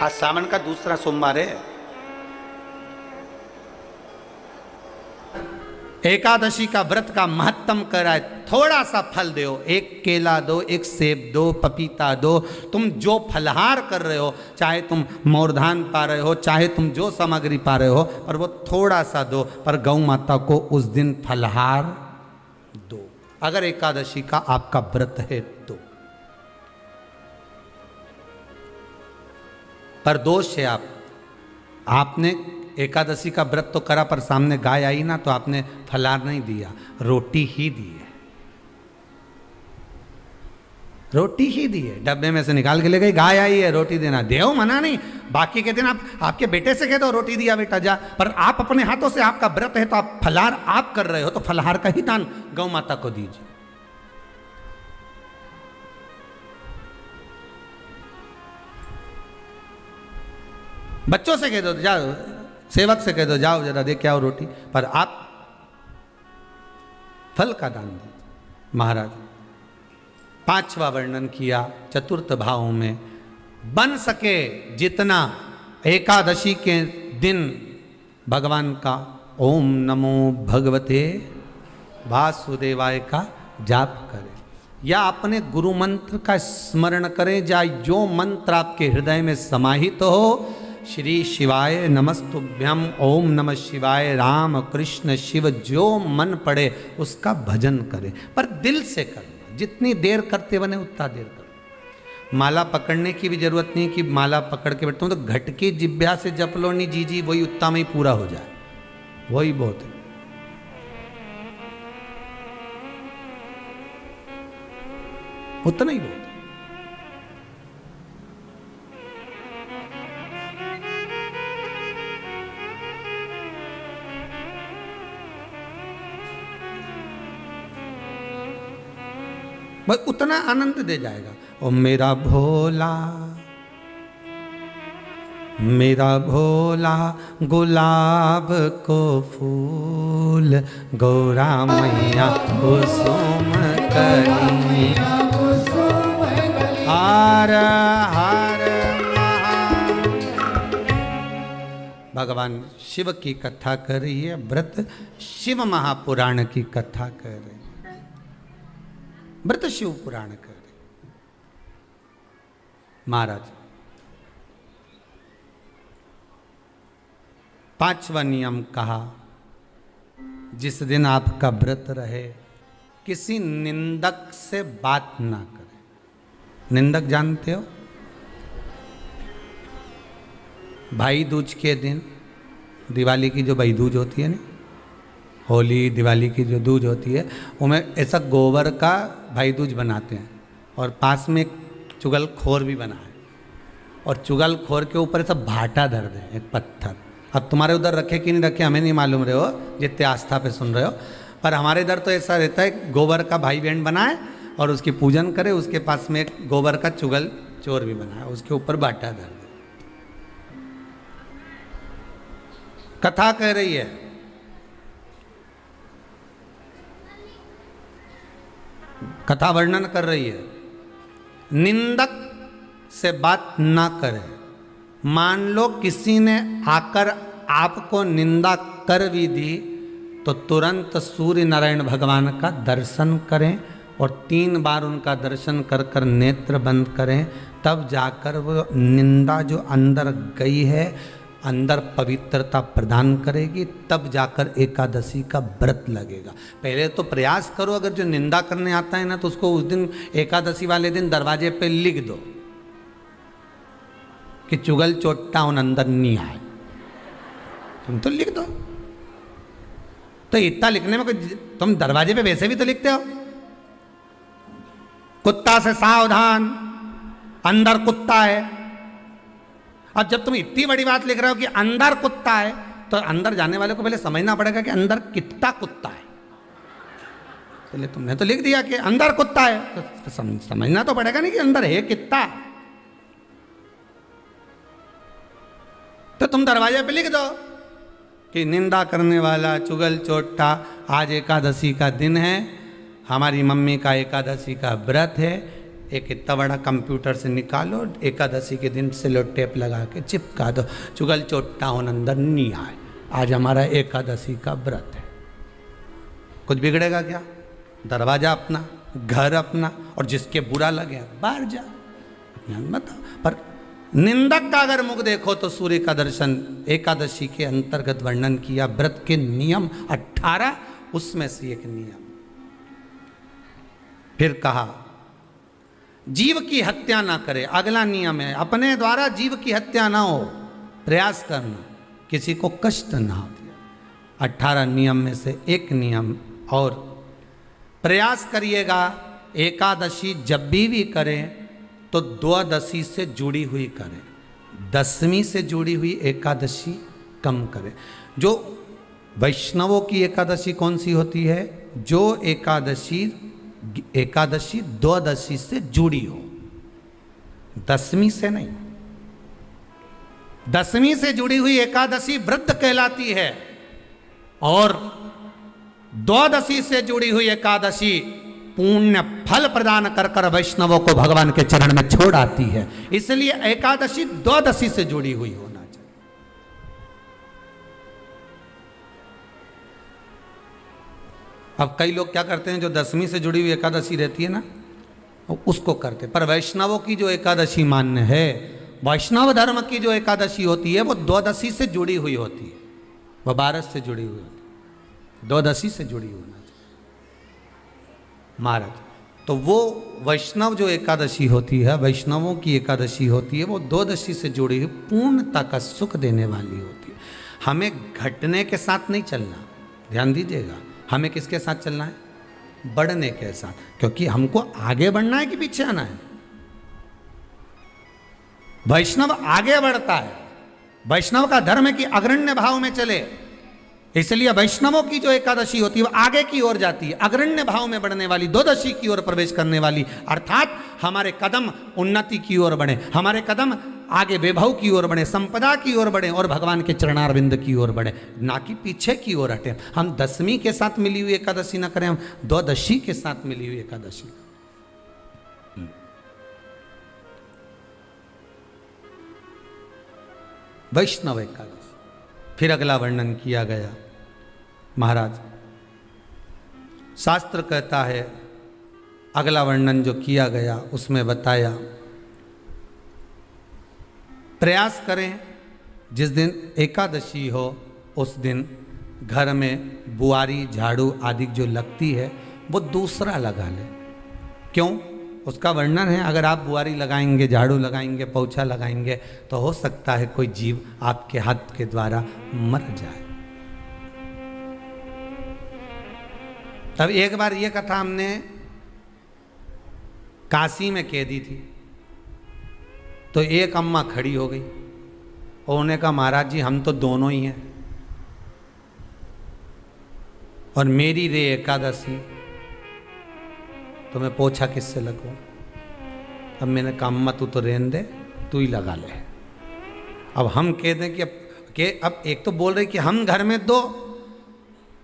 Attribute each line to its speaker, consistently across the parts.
Speaker 1: आज सावन का दूसरा सोमवार है। एकादशी का व्रत का महत्तम करा है, थोड़ा सा फल दो, एक केला दो, एक सेब दो, पपीता दो। तुम जो फलहार कर रहे हो, चाहे तुम मोरधान पा रहे हो, चाहे तुम जो सामग्री पा रहे हो, पर वो थोड़ा सा दो, पर गौ माता को उस दिन फलहार दो, अगर एकादशी का आपका व्रत है तो। पर दोष है आपने एकादशी का व्रत तो करा, पर सामने गाय आई ना तो आपने फलाहार नहीं दिया, रोटी ही दी है, रोटी ही दी है। डब्बे में से निकाल के ले गई, गाय आई है रोटी देना, देव मना नहीं। बाकी के दिन आप आपके बेटे से कह दो रोटी दिया बेटा जा, पर आप अपने हाथों से, आपका व्रत है तो आप फलाहार आप कर रहे हो, तो फलाहार का ही दान गौ माता को दीजिए। बच्चों से कह दो, जाओ सेवक से कह दो जाओ जरा दे के आओ रोटी, पर आप फल का दान दीजिए। महाराज पांचवा वर्णन किया चतुर्थ भाव में, बन सके जितना एकादशी के दिन भगवान का ओम नमो भगवते वासुदेवाय का जाप करें, या अपने गुरु मंत्र का स्मरण करें, या जो मंत्र आपके हृदय में समाहित हो, श्री शिवाय नमस्तुभ्यम, ओम नमः शिवाय, राम कृष्ण शिव, जो मन पड़े उसका भजन करें, पर दिल से करना। जितनी देर करते बने उतना देर करो। माला पकड़ने की भी जरूरत नहीं कि माला पकड़ के बैठता हूँ तो घट की जिब्या से जप लो नहीं जी जी, वही उतना में ही पूरा हो जाए, वही बहुत है। उतना ही बहुत है। बस उतना आनंद दे जाएगा। ओ मेरा भोला, मेरा भोला गुलाब को फूल, गौरा मैया कुसुम कली, हार हार भगवान शिव की कथा कर रही है, व्रत शिव महापुराण की कथा कर रहे हैं, व्रत शिव पुराण कर रहे। महाराज पांचवा नियम कहा, जिस दिन आपका व्रत रहे किसी निंदक से बात ना करें। निंदक जानते हो? भाई दूज के दिन, दिवाली की जो भाई दूज होती है ना, होली दिवाली की जो दूज होती है, उनमें ऐसा गोबर का भाई दूज बनाते हैं, और पास में एक चुगल खोर भी बना है, और चुगल खोर के ऊपर ऐसा भाटा धर दे, एक पत्थर। अब तुम्हारे उधर रखे कि नहीं रखे हमें नहीं मालूम रहे हो, जितने आस्था पे सुन रहे हो, पर हमारे इधर तो ऐसा रहता है, गोबर का भाई बहन बनाए और उसकी पूजन करे, उसके पास में एक गोबर का चुगल चोर भी बनाए, उसके ऊपर भाटा धर दे। कथा कह रही है, कथा वर्णन कर रही है, निंदक से बात ना करें। मान लो किसी ने आकर आपको निंदा कर भी दी, तो तुरंत सूर्य नारायण भगवान का दर्शन करें, और 3 बार उनका दर्शन कर कर नेत्र बंद करें, तब जाकर वो निंदा जो अंदर गई है, अंदर पवित्रता प्रदान करेगी, तब जाकर एकादशी का व्रत लगेगा। पहले तो प्रयास करो, अगर जो निंदा करने आता है ना, तो उसको उस दिन एकादशी वाले दिन दरवाजे पे लिख दो कि चुगल चोट्टा उन अंदर नहीं आए। तुम तो लिख दो, तो इतना लिखने में कोई, तुम दरवाजे पे वैसे भी तो लिखते हो, कुत्ता से सावधान, अंदर कुत्ता है। अब जब तुम इतनी बड़ी बात लिख रहे हो कि अंदर कुत्ता है, तो अंदर जाने वाले को पहले समझना पड़ेगा कि अंदर कितना कुत्ता है। पहले तुमने तो लिख दिया कि अंदर कुत्ता है, तो समझना तो पड़ेगा नहीं कि अंदर है कितना। तो तुम दरवाजे पे लिख दो कि निंदा करने वाला चुगल चोट्टा, आज एकादशी का दिन है, हमारी मम्मी का एकादशी का व्रत है, एक इतना बड़ा कंप्यूटर से निकालो, एकादशी के दिन सेलो टेप लगा के चिपका दो, चुगल चोट्टा होन अंदर नहीं आए। आज हमारा एकादशी का व्रत है। कुछ बिगड़ेगा क्या? दरवाजा अपना, घर अपना, और जिसके बुरा लगे बाहर जा, बताओ। पर निंदक का अगर मुख देखो तो सूर्य का दर्शन एकादशी के अंतर्गत वर्णन किया। व्रत के नियम 18, उसमें से एक नियम। फिर कहा जीव की हत्या ना करे, अगला नियम है अपने द्वारा जीव की हत्या ना हो, प्रयास करना, किसी को कष्ट ना हो। 18 नियम में से एक नियम और, प्रयास करिएगा एकादशी जब भी करें तो द्वादशी से जुड़ी हुई करें, दशमी से जुड़ी हुई एकादशी कम करें। जो वैष्णवों की एकादशी कौन सी होती है? जो एकादशी द्वादशी से जुड़ी हो, दशमी से नहीं। दशमी से जुड़ी हुई एकादशी व्रत कहलाती है, और द्वादशी से जुड़ी हुई एकादशी पुण्य फल प्रदान कर कर वैष्णवों को भगवान के चरण में छोड़ आती है। इसलिए एकादशी द्वादशी से जुड़ी हुई होना चाहिए। अब कई लोग क्या करते हैं, जो दशमी से जुड़ी हुई एकादशी रहती है ना, उसको करते। पर वैष्णवों की जो एकादशी मान्य है, वैष्णव धर्म की जो एकादशी होती है, वो द्वादशी से जुड़ी हुई होती है, वो 12 से जुड़ी हुई होती है, द्वादशी से जुड़ी होना चाहिए महाराज। तो वो वैष्णव जो एकादशी होती है, वैष्णवों की एकादशी होती है, वो द्वादशी से जुड़ी हुई पूर्णता का सुख देने वाली होती है। हमें घटने के साथ नहीं चलना, ध्यान दीजिएगा। हमें किसके साथ चलना है? बढ़ने के साथ, क्योंकि हमको आगे बढ़ना है कि पीछे आना है। वैष्णव आगे बढ़ता है, वैष्णव का धर्म है कि अग्रण्य भाव में चले। इसलिए वैष्णवों की जो एकादशी होती है वो आगे की ओर जाती है, अग्रण्य भाव में बढ़ने वाली, द्वादशी की ओर प्रवेश करने वाली। अर्थात हमारे कदम उन्नति की ओर बढ़े, हमारे कदम आगे वैभव की ओर बढ़े, संपदा की ओर बढ़े, और भगवान के चरणारविंद की ओर बढ़े, ना कि पीछे की ओर हटे। हम दशमी के साथ मिली हुई एकादशी ना करें, हम द्वादशी के साथ मिली हुई एकादशी। वैष्णव एकादशी। फिर अगला वर्णन किया गया महाराज। शास्त्र कहता है, अगला वर्णन जो किया गया उसमें बताया, प्रयास करें जिस दिन एकादशी हो उस दिन घर में बुआरी झाड़ू आदि जो लगती है वो दूसरा लगा ले। क्यों? उसका वर्णन है, अगर आप बुआरी लगाएंगे, झाड़ू लगाएंगे, पोछा लगाएंगे, तो हो सकता है कोई जीव आपके हाथ के द्वारा मर जाए। तब एक बार ये कथा हमने काशी में कह दी थी, तो एक अम्मा खड़ी हो गई और उन्होंने कहा, महाराज जी हम तो दोनों ही हैं, और मेरी रे एकादशी, तो मैं पोछा किससे लगूं? अब मैंने कहा अम्मा तू तो रहने दे, तू ही लगा ले। अब हम कह दें कि अब एक तो बोल रहे कि हम घर में दो,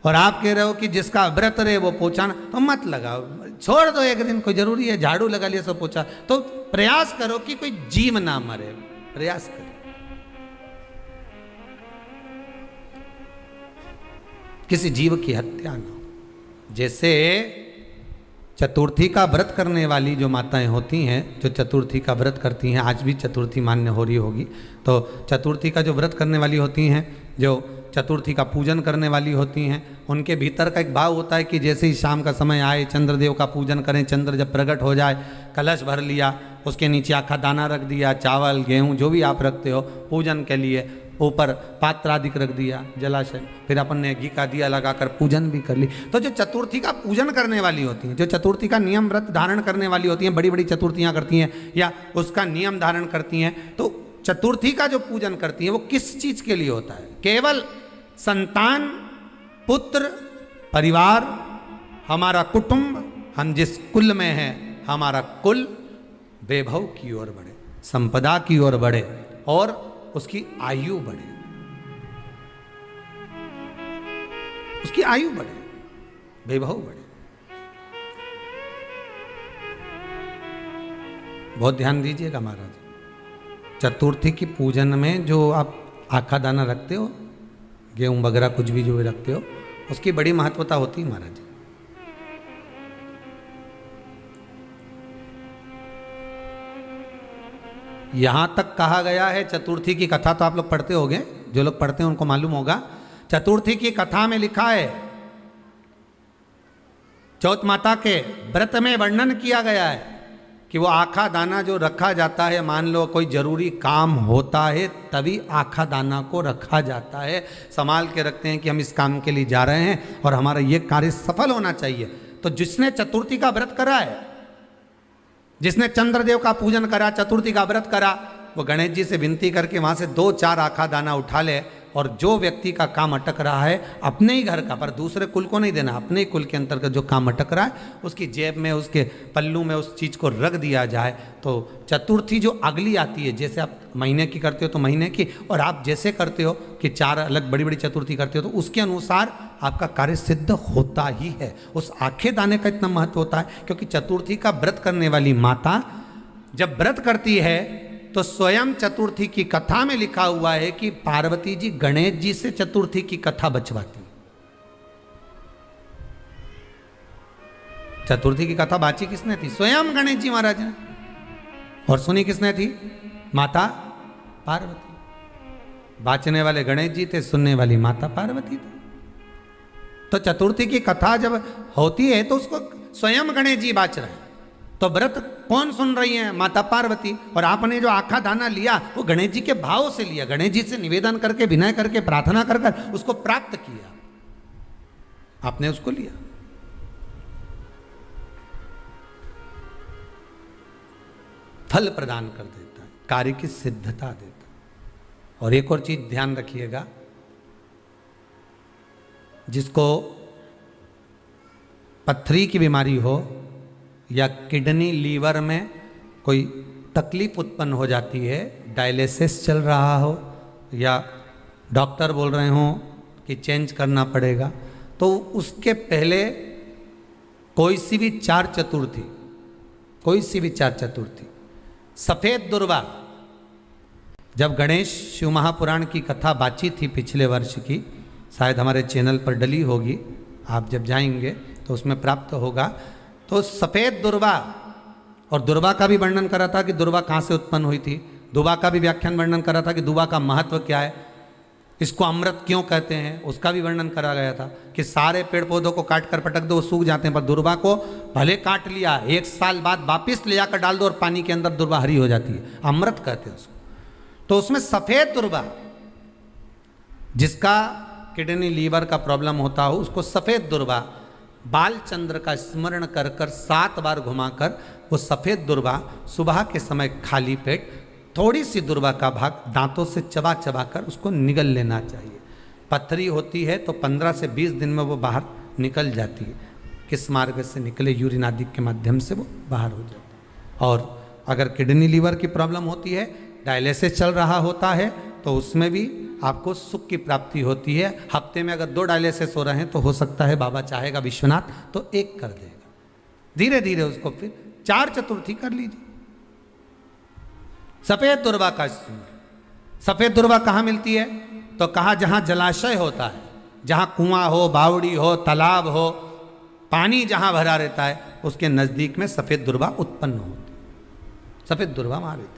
Speaker 1: और आप कह रहे हो कि जिसका व्रत रहे वो पोछाना, तो मत लगाओ, छोड़ दो एक दिन, कोई जरूरी है झाड़ू लगा लिया सब पोछा। तो प्रयास करो कि कोई जीव ना मरे, प्रयास करो किसी जीव की हत्या ना हो। जैसे चतुर्थी का व्रत करने वाली जो माताएं होती हैं, जो चतुर्थी का व्रत करती हैं, आज भी चतुर्थी मान्य हो रही होगी, तो चतुर्थी का जो व्रत करने वाली होती हैं, जो चतुर्थी का पूजन करने वाली होती हैं, उनके भीतर का एक भाव होता है कि जैसे ही शाम का समय आए चंद्रदेव का पूजन करें, चंद्र जब प्रकट हो जाए, कलश भर लिया, उसके नीचे आखा दाना रख दिया, चावल गेहूँ जो भी आप रखते हो पूजन के लिए, ऊपर पात्र आदि रख दिया जलाशय, फिर अपन ने घी का दिया लगाकर पूजन भी कर ली। तो जो चतुर्थी का पूजन करने वाली होती हैं, जो चतुर्थी का नियम व्रत धारण करने वाली होती हैं, बड़ी बड़ी चतुर्थियाँ करती हैं या उसका नियम धारण करती हैं, तो चतुर्थी का जो पूजन करती हैं वो किस चीज़ के लिए होता है? केवल संतान, पुत्र, परिवार, हमारा कुटुंब, हम जिस कुल में हैं, हमारा कुल वैभव की ओर बढ़े, संपदा की ओर बढ़े, और उसकी आयु बढ़े, उसकी आयु बढ़े, वैभव बढ़े। बहुत ध्यान दीजिएगा महाराज। चतुर्थी की पूजन में जो आप आखा दाना रखते हो, गेहूं वगैरह कुछ भी जो भी रखते हो, उसकी बड़ी महत्वता होती है महाराज। यहां तक कहा गया है, चतुर्थी की कथा तो आप लोग पढ़ते होंगे, जो लोग पढ़ते हैं उनको मालूम होगा। चतुर्थी की कथा में लिखा है, चौथ माता के व्रत में वर्णन किया गया है कि वो आखा दाना जो रखा जाता है, मान लो कोई जरूरी काम होता है तभी आखा दाना को रखा जाता है, संभाल के रखते हैं कि हम इस काम के लिए जा रहे हैं और हमारा ये कार्य सफल होना चाहिए। तो जिसने चतुर्थी का व्रत करा है, जिसने चंद्रदेव का पूजन करा, चतुर्थी का व्रत करा, वो गणेश जी से विनती करके वहां से 2-4 आखा दाना उठा ले, और जो व्यक्ति का काम अटक रहा है अपने ही घर का, पर दूसरे कुल को नहीं देना, अपने ही कुल के अंतर्गत जो काम अटक रहा है उसकी जेब में, उसके पल्लू में उस चीज़ को रख दिया जाए। तो चतुर्थी जो अगली आती है, जैसे आप महीने की करते हो तो महीने की, और आप जैसे करते हो कि 4 अलग बड़ी बड़ी चतुर्थी करते हो, तो उसके अनुसार आपका कार्य सिद्ध होता ही है। उस आखे दाने का इतना महत्व होता है क्योंकि चतुर्थी का व्रत करने वाली माता जब व्रत करती है तो स्वयं चतुर्थी की कथा में लिखा हुआ है कि पार्वती जी गणेश जी से चतुर्थी की कथा बचवाती। चतुर्थी की कथा बाची किसने थी? स्वयं गणेश जी महाराज ने। और सुनी किसने थी? माता पार्वती। बाचने वाले गणेश जी थे, सुनने वाली माता पार्वती थी। तो चतुर्थी की कथा जब होती है तो उसको स्वयं गणेश जी बाच रहे हैं, तो व्रत कौन सुन रही है? माता पार्वती। और आपने जो आखा दाना लिया वो गणेश जी के भाव से लिया, गणेश जी से निवेदन करके, विनय करके, प्रार्थना कर कर उसको प्राप्त किया, आपने उसको लिया। फल प्रदान कर देता है, कार्य की सिद्धता देता है। और एक और चीज ध्यान रखिएगा, जिसको पथरी की बीमारी हो या किडनी लीवर में कोई तकलीफ उत्पन्न हो जाती है, डायलिसिस चल रहा हो या डॉक्टर बोल रहे हो कि चेंज करना पड़ेगा, तो उसके पहले कोई सी भी 4 चतुर्थी, कोई सी भी 4 चतुर्थी, सफेद दुर्वा, जब गणेश शिव महापुराण की कथा बातचीत थी पिछले वर्ष की, शायद हमारे चैनल पर डली होगी, आप जब जाएंगे तो उसमें प्राप्त होगा। तो सफेद दुर्वा, और दुर्वा का भी वर्णन करा था कि दुर्वा कहाँ से उत्पन्न हुई थी, दुबा का भी व्याख्यान वर्णन करा था कि दुबा का महत्व क्या है, इसको अमृत क्यों कहते हैं, उसका भी वर्णन करा गया था कि सारे पेड़ पौधों को काट कर पटक दो वो सूख जाते हैं, पर दुर्वा को भले काट लिया 1 साल बाद वापिस ले जाकर डाल दो और पानी के अंदर दुर्वा हरी हो जाती है, अमृत कहते हैं उसको। तो उसमें सफेद दुर्वा, जिसका किडनी लीवर का प्रॉब्लम होता हो, उसको सफेद दुर्वा बालचंद्र का स्मरण कर कर 7 बार घुमाकर वो सफेद दुर्वा सुबह के समय खाली पेट थोड़ी सी दुर्वा का भाग दांतों से चबा चबा कर उसको निगल लेना चाहिए। पथरी होती है तो 15 से 20 दिन में वो बाहर निकल जाती है, किस मार्ग से निकले, यूरिन आदि के माध्यम से वो बाहर हो जाती है। और अगर किडनी लीवर की प्रॉब्लम होती है, डायलिसिस चल रहा होता है, तो उसमें भी आपको सुख की प्राप्ति होती है। हफ्ते में अगर 2 डायलिसिस हो रहे हैं तो हो सकता है बाबा चाहेगा विश्वनाथ तो 1 कर देगा, धीरे धीरे उसको फिर 4 चतुर्थी कर लीजिए। सफेद दुर्वा का स्मरण। सफेद दुर्वा कहाँ मिलती है? तो कहा जहां जलाशय होता है, जहां कुआं हो, बावड़ी हो, तालाब हो, पानी जहां भरा रहता है, उसके नजदीक में सफेद दुर्वा उत्पन्न होती है। सफेद दुर्वा वहां रहती है।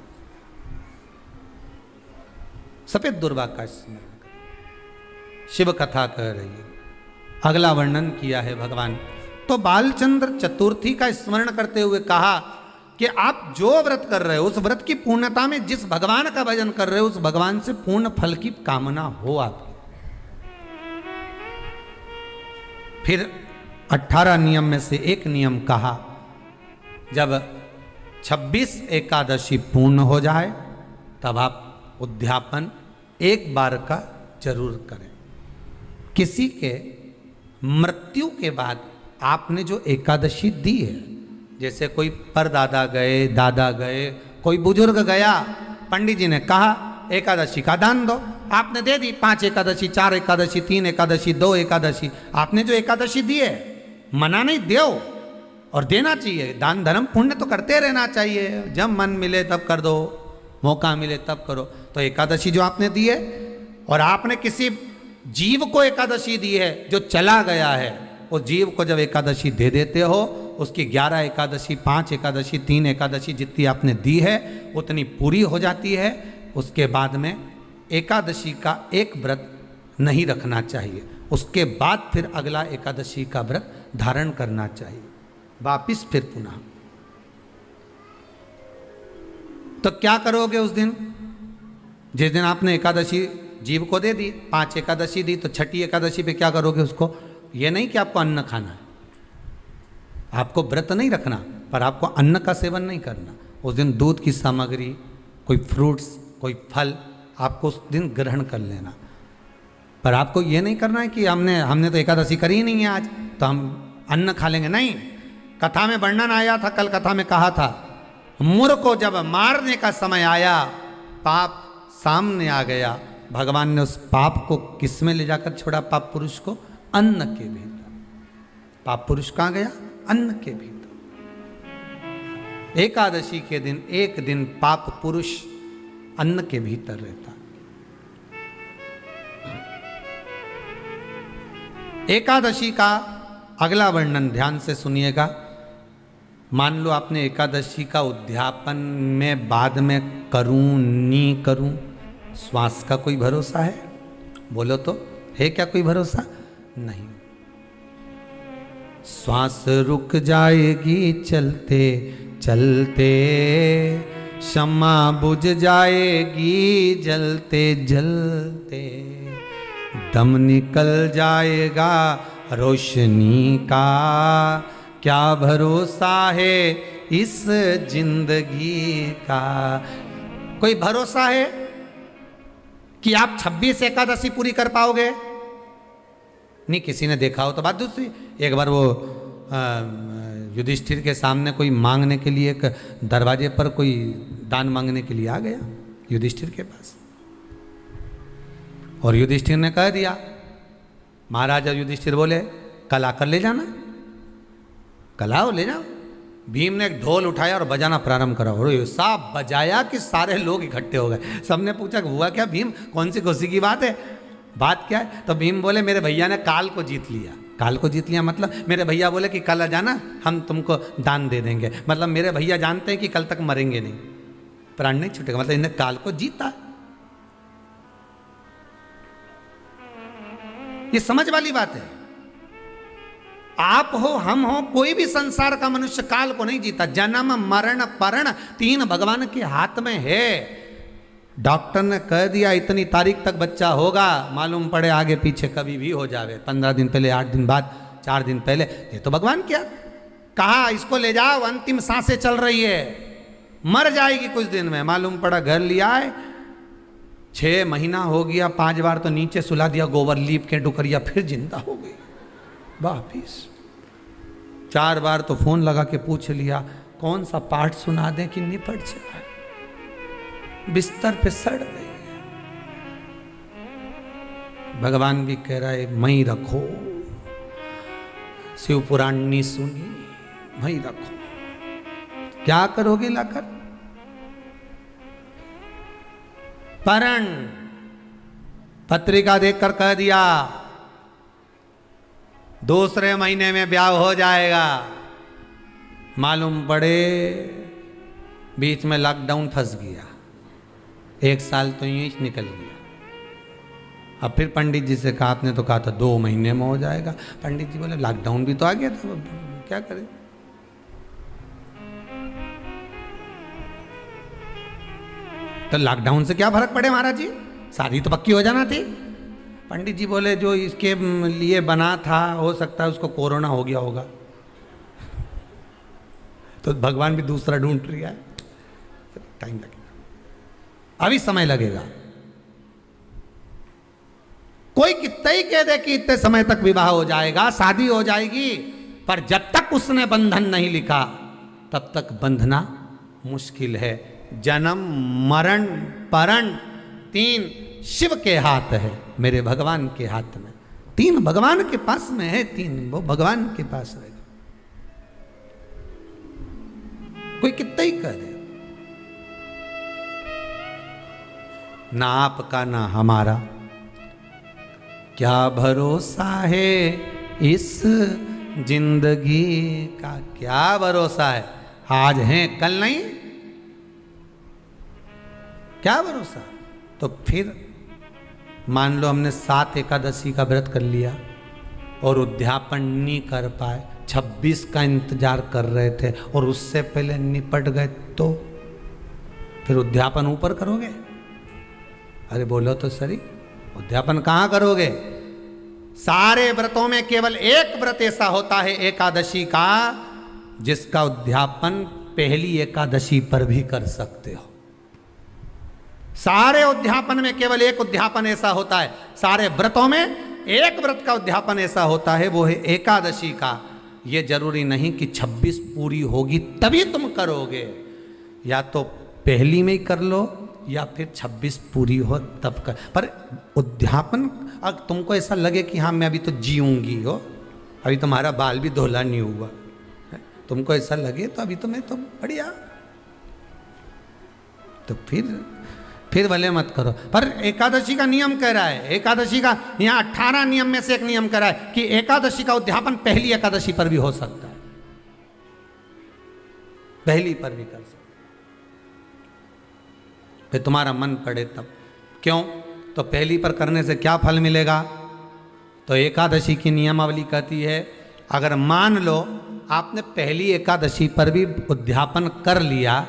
Speaker 1: सफेद दुर्वा का स्मरण करें, शिव कथा कह रही है। अगला वर्णन किया है भगवान। तो बालचंद्र चतुर्थी का स्मरण करते हुए कहा कि आप जो व्रत कर रहे हो, उस व्रत की पूर्णता में जिस भगवान का भजन कर रहे हो, उस भगवान से पूर्ण फल की कामना हो आपकी। फिर 18 नियम में से एक नियम कहा, जब 26 एकादशी पूर्ण हो जाए तब आप उद्यापन 1 बार का जरूर करें। किसी के मृत्यु के बाद आपने जो एकादशी दी है, जैसे कोई परदादा गए, दादा गए, कोई बुजुर्ग गया, पंडित जी ने कहा एकादशी का दान दो, आपने दे दी 5 एकादशी, 4 एकादशी, 3 एकादशी, 2 एकादशी, आपने जो एकादशी दी है, मना नहीं, दो, और देना चाहिए, दान धर्म पुण्य तो करते रहना चाहिए, जब मन मिले तब कर दो, मौका मिले तब करो। तो एकादशी जो आपने दी है, और आपने किसी जीव को एकादशी दी है जो चला गया है, उस जीव को जब एकादशी दे देते हो, उसकी 11 एकादशी, 5 एकादशी, 3 एकादशी जितनी आपने दी है उतनी पूरी हो जाती है। उसके बाद में एकादशी का एक व्रत नहीं रखना चाहिए, उसके बाद फिर अगला एकादशी का व्रत धारण करना चाहिए, वापिस फिर पुनः। तो क्या करोगे उस दिन? जिस दिन आपने एकादशी जीव को दे दी, 5 एकादशी दी, तो छठी एकादशी पे क्या करोगे उसको? ये नहीं कि आपको अन्न खाना है, आपको व्रत नहीं रखना, पर आपको अन्न का सेवन नहीं करना। उस दिन दूध की सामग्री, कोई फ्रूट्स, कोई फल आपको उस दिन ग्रहण कर लेना, पर आपको ये नहीं करना है कि हमने तो एकादशी करी ही नहीं है आज, तो हम अन्न खा लेंगे। नहीं, कथा में वर्णन आया था, कल कथा में कहा था, मुर को जब मारने का समय आया, पाप सामने आ गया, भगवान ने उस पाप को किस में ले जाकर छोड़ा? पाप पुरुष को अन्न के भीतर। पाप पुरुष कहाँ गया? अन्न के भीतर। एकादशी के दिन एक दिन पाप पुरुष अन्न के भीतर रहता। एकादशी का अगला वर्णन ध्यान से सुनिएगा। मान लो आपने एकादशी का उद्यापन में बाद में करूं नहीं करूं, श्वास का कोई भरोसा है? बोलो तो, है क्या कोई भरोसा? नहीं। श्वास रुक जाएगी चलते चलते, शम्मा बुझ जाएगी जलते जलते, दम निकल जाएगा रोशनी का, क्या भरोसा है इस जिंदगी का? कोई भरोसा है कि आप 26 एकादशी पूरी कर पाओगे? नहीं, किसी ने देखा हो तो बात दूसरी। एक बार वो युधिष्ठिर के सामने कोई मांगने के लिए, एक दरवाजे पर कोई दान मांगने के लिए आ गया युधिष्ठिर के पास, और युधिष्ठिर ने कह दिया, महाराजा युधिष्ठिर बोले कल आकर ले जाना, कल आओ ले जाओ। भीम ने एक ढोल उठाया और बजाना प्रारंभ करा, और साहब बजाया कि सारे लोग इकट्ठे हो गए। सबने पूछा हुआ क्या भीम, कौन सी खुशी की बात है, बात क्या है? तो भीम बोले मेरे भैया ने काल को जीत लिया। काल को जीत लिया मतलब मेरे भैया बोले कि कल आ जाना, हम तुमको दान दे देंगे। मतलब मेरे भैया जानते हैं कि कल तक मरेंगे नहीं, प्राण नहीं छूटेगा, मतलब इन्हें काल को जीता। ये समझ वाली बात है। आप हो, हम हो, कोई भी संसार का मनुष्य काल को नहीं जीता। जन्म मरण परण 3 भगवान के हाथ में है। डॉक्टर ने कह दिया इतनी तारीख तक बच्चा होगा, मालूम पड़े आगे पीछे कभी भी हो जावे, 15 दिन पहले, 8 दिन बाद, 4 दिन पहले, ये तो भगवान क्या कहा, इसको ले जाओ, अंतिम सांसें चल रही है, मर जाएगी कुछ दिन में। मालूम पड़ा घर लिया है, 6 महीना हो गया, 5 बार तो नीचे सुला दिया, गोबर लीप के डुकरिया, फिर जिंदा हो गई वापिस। 4 बार तो फोन लगा के पूछ लिया कौन सा पाठ सुना दें कि निपट जाए, बिस्तर पे सड़ गई। भगवान भी कह रहा है मई रखो, शिव पुराण नहीं सुनी, मई रखो। क्या करोगे लाकर? परण पत्रिका देखकर कह दिया दूसरे महीने में ब्याह हो जाएगा। मालूम पड़े बीच में लॉकडाउन फंस गया, 1 साल तो यूं ही निकल गया। अब फिर पंडित जी से कहा, आपने तो कहा था 2 महीने में हो जाएगा। पंडित जी बोले लॉकडाउन भी तो आ गया था, क्या करें। तो लॉकडाउन से क्या फर्क पड़े महाराज जी, शादी तो पक्की हो जाना थी। पंडित जी बोले जो इसके लिए बना था, हो सकता है उसको कोरोना हो गया होगा, तो भगवान भी दूसरा ढूंढ रहा है, टाइम लगेगा, अभी समय लगेगा। कोई कितना ही कह दे कि इतने समय तक विवाह हो जाएगा, शादी हो जाएगी, पर जब तक उसने बंधन नहीं लिखा तब तक बंधना मुश्किल है। जन्म मरण परण 3 शिव के हाथ है, मेरे भगवान के हाथ में। 3 भगवान के पास में है, 3 वो भगवान के पास रहेगा। कोई कितना ही करे, ना आपका ना हमारा, क्या भरोसा है इस जिंदगी का, क्या भरोसा है, आज हैं कल नहीं, क्या भरोसा। तो फिर मान लो हमने 7 एकादशी का व्रत कर लिया और उद्यापन नहीं कर पाए, 26 का इंतजार कर रहे थे और उससे पहले निपट गए, तो फिर उद्यापन ऊपर करोगे? अरे बोलो तो सही, उद्यापन कहाँ करोगे? सारे व्रतों में केवल एक व्रत ऐसा होता है एकादशी का, जिसका उद्यापन पहली एकादशी पर भी कर सकते हो। सारे उद्यापन में केवल एक उद्यापन ऐसा होता है, सारे व्रतों में एक व्रत का उद्यापन ऐसा होता है, वो है एकादशी का। ये जरूरी नहीं कि 26 पूरी होगी तभी तुम करोगे, या तो पहली में ही कर लो या फिर 26 पूरी हो तब कर। पर उद्यापन, अगर तुमको ऐसा लगे कि हाँ मैं अभी तो जीऊंगी हो, अभी तुम्हारा बाल भी धोला नहीं हुआ, तुमको ऐसा लगे तो अभी तो मैं तो बढ़िया, तो फिर भले मत करो। पर एकादशी का नियम कह रहा है, एकादशी का यहाँ 18 नियम में से एक नियम कह रहा है कि एकादशी का उद्यापन पहली एकादशी पर भी हो सकता है, पहली पर भी कर सकते, फिर तुम्हारा मन पड़े तब। क्यों? तो पहली पर करने से क्या फल मिलेगा? तो एकादशी की नियमावली कहती है, अगर मान लो आपने पहली एकादशी पर भी उद्यापन कर लिया,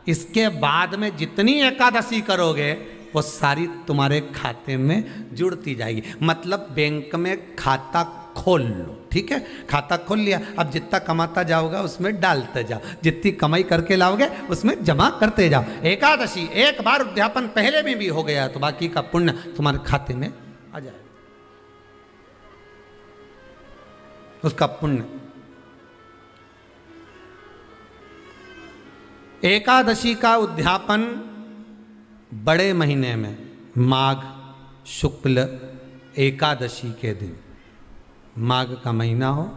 Speaker 1: इसके बाद में जितनी एकादशी करोगे वो सारी तुम्हारे खाते में जुड़ती जाएगी। मतलब बैंक में खाता खोल लो, ठीक है, खाता खोल लिया, अब जितना कमाता जाओगे उसमें डालते जाओ, जितनी कमाई करके लाओगे उसमें जमा करते जाओ। एकादशी एक बार उद्यापन पहले में भी हो गया तो बाकी का पुण्य तुम्हारे खाते में आ जाएगा, उसका पुण्य। एकादशी का उद्यापन बड़े महीने में माघ शुक्ल एकादशी के दिन, माघ का महीना हो,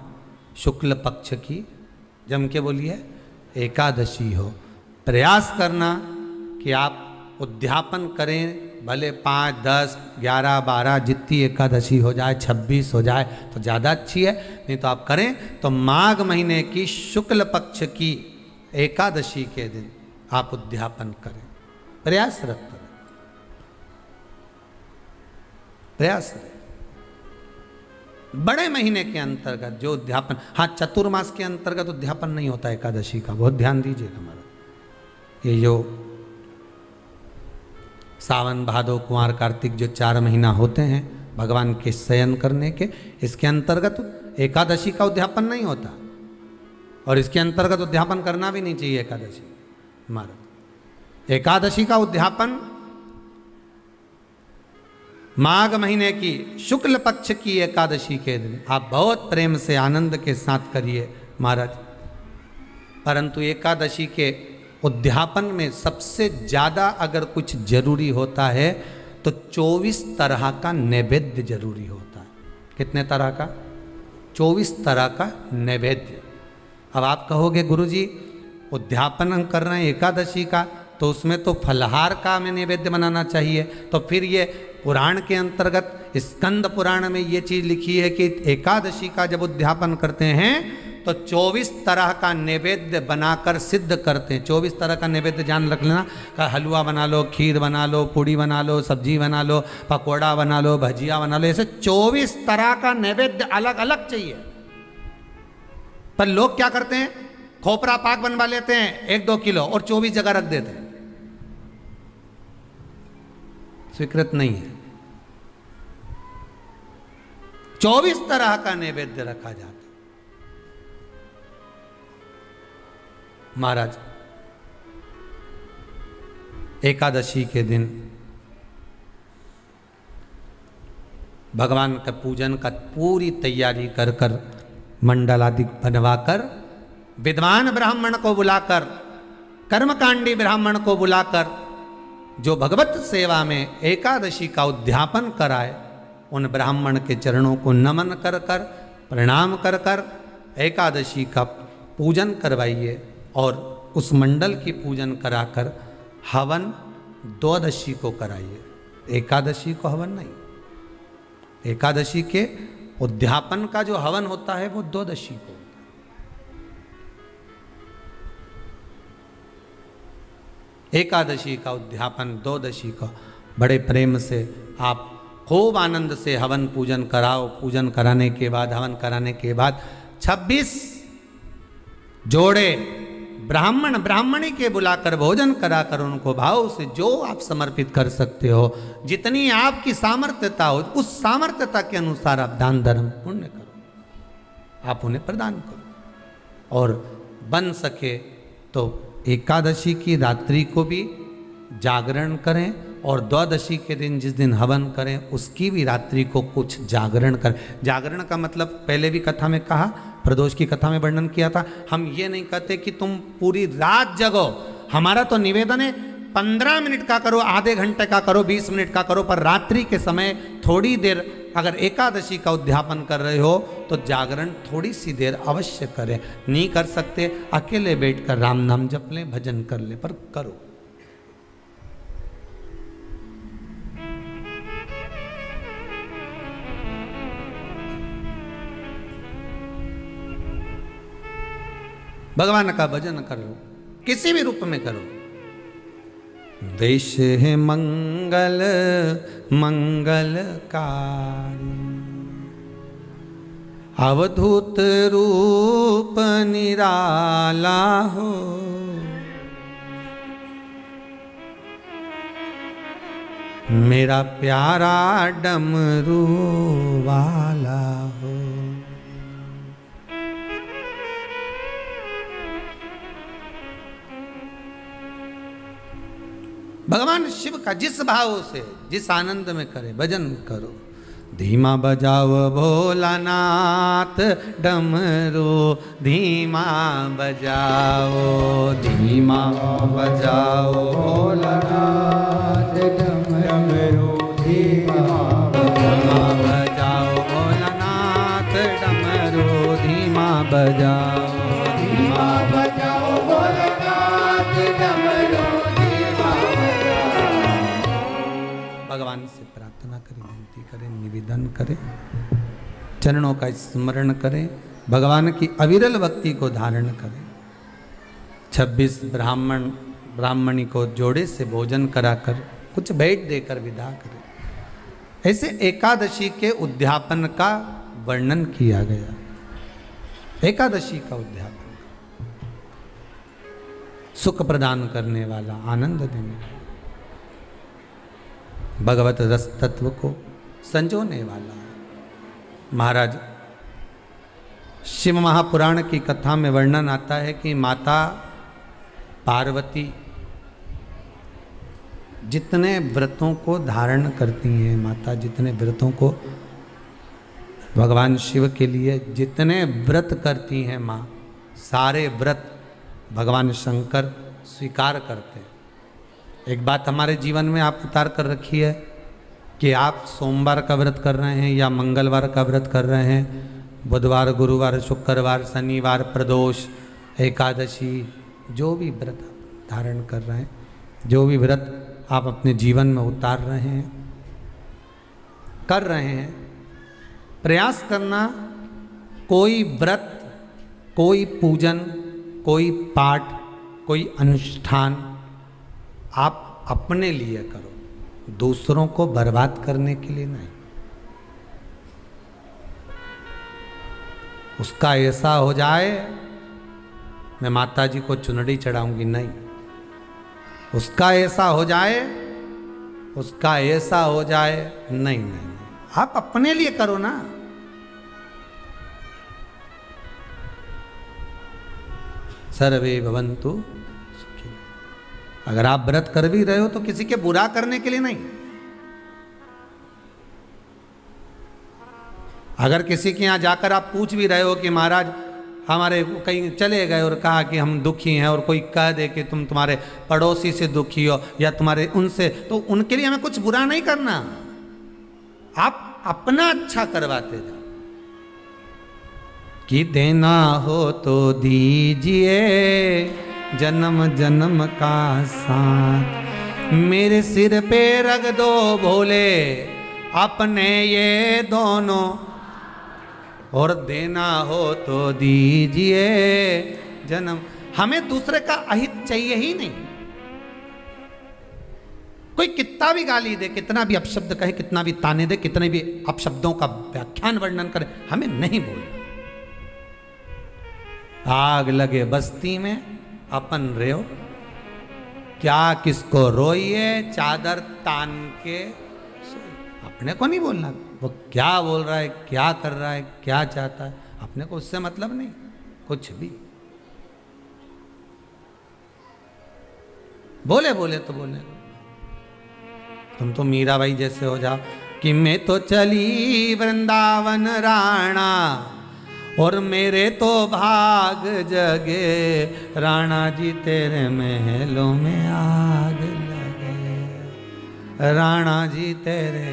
Speaker 1: शुक्ल पक्ष की, जम के बोलिए, एकादशी हो, प्रयास करना कि आप उद्यापन करें, भले 5, 10, 11, 12 जितनी एकादशी हो जाए, 26 हो जाए तो ज़्यादा अच्छी है, नहीं तो आप करें तो माघ महीने की शुक्ल पक्ष की एकादशी के दिन आप उद्यापन करें, प्रयासरत करें, प्रयास करें। बड़े महीने के अंतर्गत जो उद्यापन, हाँ चतुर्मास के अंतर्गत उद्यापन नहीं होता एकादशी का, बहुत ध्यान दीजिएगा हमारा। ये जो सावन भादो कुंवर कार्तिक जो 4 महीना होते हैं भगवान के शयन करने के, इसके अंतर्गत एकादशी का उद्यापन नहीं होता, और इसके अंतर्गत उद्यापन करना भी नहीं चाहिए एकादशी हमारा। एकादशी का उद्यापन माघ महीने की शुक्ल पक्ष की एकादशी के दिन आप बहुत प्रेम से आनंद के साथ करिए महाराज। परंतु एकादशी के उद्यापन में सबसे ज़्यादा अगर कुछ जरूरी होता है तो 24 तरह का नैवेद्य जरूरी होता है। कितने तरह का? 24 तरह का नैवेद्य। अब आप कहोगे गुरुजी उद्यापन हम कर रहे हैं एकादशी का, तो उसमें तो फलहार का हमें नैवेद्य बनाना चाहिए। तो फिर ये पुराण के अंतर्गत स्कंद पुराण में ये चीज़ लिखी है कि एकादशी का जब उद्यापन करते हैं तो 24 तरह का नैवेद्य बनाकर सिद्ध करते हैं। 24 तरह का नैवेद्य जान रख लेना, का हलवा बना लो, खीर बना लो, पूड़ी बना लो, सब्जी बना लो, पकौड़ा बना लो, भजिया बना लो, ऐसे 24 तरह का नैवेद्य अलग अलग चाहिए। पर लोग क्या करते हैं, खोपरा पाक बनवा लेते हैं 1-2 किलो और 24 जगह रख देते हैं। स्वीकृत नहीं है। 24 तरह का नैवेद्य रखा जाता है। महाराज एकादशी के दिन भगवान का पूजन का पूरी तैयारी कर कर मंडल आदि बनवाकर विद्वान ब्राह्मण को बुलाकर, कर्मकांडी ब्राह्मण को बुलाकर जो भगवत सेवा में एकादशी का उद्यापन कराए, उन ब्राह्मण के चरणों को नमन कर कर, प्रणाम कर कर एकादशी का पूजन करवाइए और उस मंडल की पूजन कराकर हवन द्वादशी को कराइए, एकादशी को हवन नहीं। एकादशी के उद्यापन का जो हवन होता है वो द्वादशी को। एकादशी का उद्यापन द्वादशी का बड़े प्रेम से आप खूब आनंद से हवन पूजन कराओ। पूजन कराने के बाद, हवन कराने के बाद 26 जोड़े ब्राह्मण ब्राह्मणी के बुलाकर भोजन कराकर उनको भाव से जो आप समर्पित कर सकते हो, जितनी आपकी सामर्थ्यता हो, उस सामर्थ्यता के अनुसार आप दान धर्म पुण्य करो, आप उन्हें प्रदान करो। और बन सके तो एकादशी की रात्रि को भी जागरण करें और द्वादशी के दिन जिस दिन हवन करें उसकी भी रात्रि को कुछ जागरण करें। जागरण का मतलब पहले भी कथा में कहा, प्रदोष की कथा में वर्णन किया था। हम ये नहीं कहते कि तुम पूरी रात जगो, हमारा तो निवेदन है 15 मिनट का करो, आधे घंटे का करो, 20 मिनट का करो, पर रात्रि के समय थोड़ी देर अगर एकादशी का उद्यापन कर रहे हो तो जागरण थोड़ी सी देर अवश्य करें। नहीं कर सकते अकेले बैठकर राम नाम जप लें, भजन कर लें, पर करो। भगवान का भजन करो, किसी भी रूप में करो। देश है मंगल मंगलकारी, अवधूत रूप निराला हो, मेरा प्यारा डमरू वाला हो। भगवान शिव का जिस भाव से, जिस आनंद में करे, भजन करो। धीमा बजाओ भोलानाथ डमरू, धीमा बजाओ, धीमा बजाओ भोलानाथ डमरू, धीमा बजाओ भोलानाथ डमरू, धीमा बजाओ, धीमा बजाओ भोलानाथ डमरू। भगवान से प्रार्थना करें, विनती करें, निवेदन करें, चरणों का स्मरण करें, भगवान की अविरल भक्ति को धारण करें। 26 ब्राह्मण ब्राह्मणी को जोड़े से भोजन कराकर कुछ भेंट देकर विदा करें। ऐसे एकादशी के उद्यापन का वर्णन किया गया। एकादशी का उद्यापन सुख प्रदान करने वाला, आनंद देने वाला, भगवत रस तत्व को संजोने वाला। महाराज शिव महापुराण की कथा में वर्णन आता है कि माता पार्वती जितने व्रतों को धारण करती हैं, माता जितने व्रतों को भगवान शिव के लिए जितने व्रत करती हैं, माँ सारे व्रत भगवान शंकर स्वीकार करते हैं। एक बात हमारे जीवन में आप उतार कर रखी है कि आप सोमवार का व्रत कर रहे हैं या मंगलवार का व्रत कर रहे हैं, बुधवार, गुरुवार, शुक्रवार, शनिवार, प्रदोष, एकादशी, जो भी व्रत आप धारण कर रहे हैं, जो भी व्रत आप अपने जीवन में उतार रहे हैं, कर रहे हैं, प्रयास करना कोई व्रत, कोई पूजन, कोई पाठ, कोई अनुष्ठान आप अपने लिए करो, दूसरों को बर्बाद करने के लिए नहीं। उसका ऐसा हो जाए मैं माता जी को चुनरी चढ़ाऊंगी, नहीं। उसका ऐसा हो जाए, उसका ऐसा हो जाए, नहीं नहीं, आप अपने लिए करो ना। सर्वे भवन्तु सुखी। अगर आप व्रत कर भी रहे हो तो किसी के बुरा करने के लिए नहीं। अगर किसी के यहाँ जाकर आप पूछ भी रहे हो कि महाराज हमारे कहीं चले गए और कहा कि हम दुखी हैं, और कोई कह दे कि तुम्हारे पड़ोसी से दुखी हो या तुम्हारे उनसे, तो उनके लिए हमें कुछ बुरा नहीं करना। आप अपना अच्छा करवाते जाओ कि देना हो तो दीजिए, जन्म जन्म का साथ। मेरे सिर पे रख दो भोले अपने ये दोनों, और देना हो तो दीजिए जन्म। हमें दूसरे का अहित चाहिए ही नहीं। कोई कितना भी गाली दे, कितना भी अपशब्द कहे, कितना भी ताने दे, कितने भी अपशब्दों का व्याख्यान वर्णन करे, हमें नहीं बोलना। आग लगे बस्ती में अपन रहो, क्या किसको रोइए चादर तान के सोइए। अपने को नहीं बोलना, वो क्या बोल रहा है, क्या कर रहा है, क्या चाहता है, अपने को उससे मतलब नहीं कुछ भी। बोले बोले तो बोले, तुम तो मीराबाई जैसे हो जाओ कि मैं तो चली वृंदावन राणा और मेरे तो भाग जगे, राणा जी तेरे महलों में आग लगे, राणा जी तेरे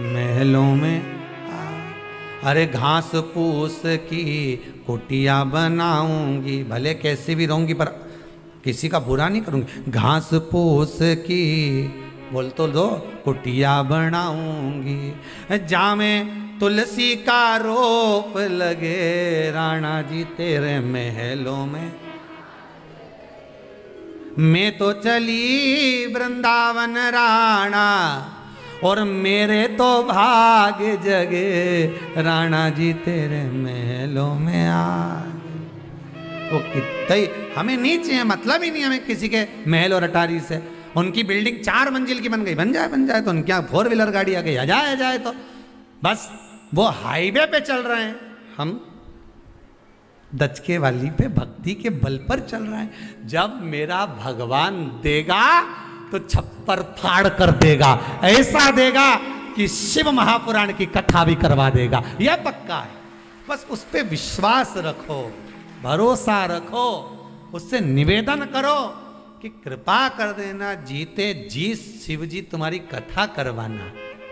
Speaker 1: महलों में आग। अरे घास फूस की कुटिया बनाऊंगी, भले कैसी भी रहूंगी पर किसी का बुरा नहीं करूंगी। घास फूस की बोल तो दो कुटिया बनाऊंगी, जामे तुलसी का रोप लगे, राणा जी तेरे महलों में। मैं तो चली वृंदावन राणा और मेरे तो भाग जगे, राणा जी तेरे महलों में आ। वो कितना ही हमें नहीं चाहिए, मतलब ही नहीं हमें किसी के महल और अटारी से। उनकी बिल्डिंग 4 मंजिल की बन गई, बन जाए तो उनके यहाँ 4 व्हीलर गाड़ी आ गई, आ जाए तो बस वो हाईवे पे चल रहे हैं, हम दचके वाली पे भक्ति के बल पर चल रहे हैं। जब मेरा भगवान देगा तो छप्पर फाड़ कर देगा, ऐसा देगा कि शिव महापुराण की कथा भी करवा देगा, यह पक्का है। बस उस पे विश्वास रखो, भरोसा रखो, उससे निवेदन करो कि कृपा कर देना, जीते जी शिव जी तुम्हारी कथा करवाना,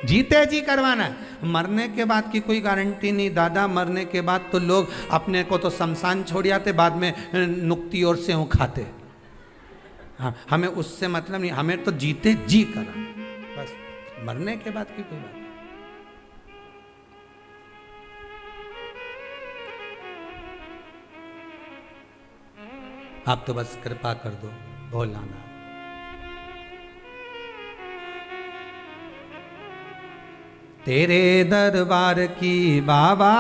Speaker 1: जीते जी करवाना। मरने के बाद की कोई गारंटी नहीं दादा, मरने के बाद तो लोग अपने को तो शमशान छोड़ आते, बाद में नुक्ति और सेव खाते। हाँ, हमें उससे मतलब नहीं, हमें तो जीते जी कराना, बस मरने के बाद की कोई बात। आप तो बस कृपा कर दो भोलानाथ। तेरे दरबार की बाबा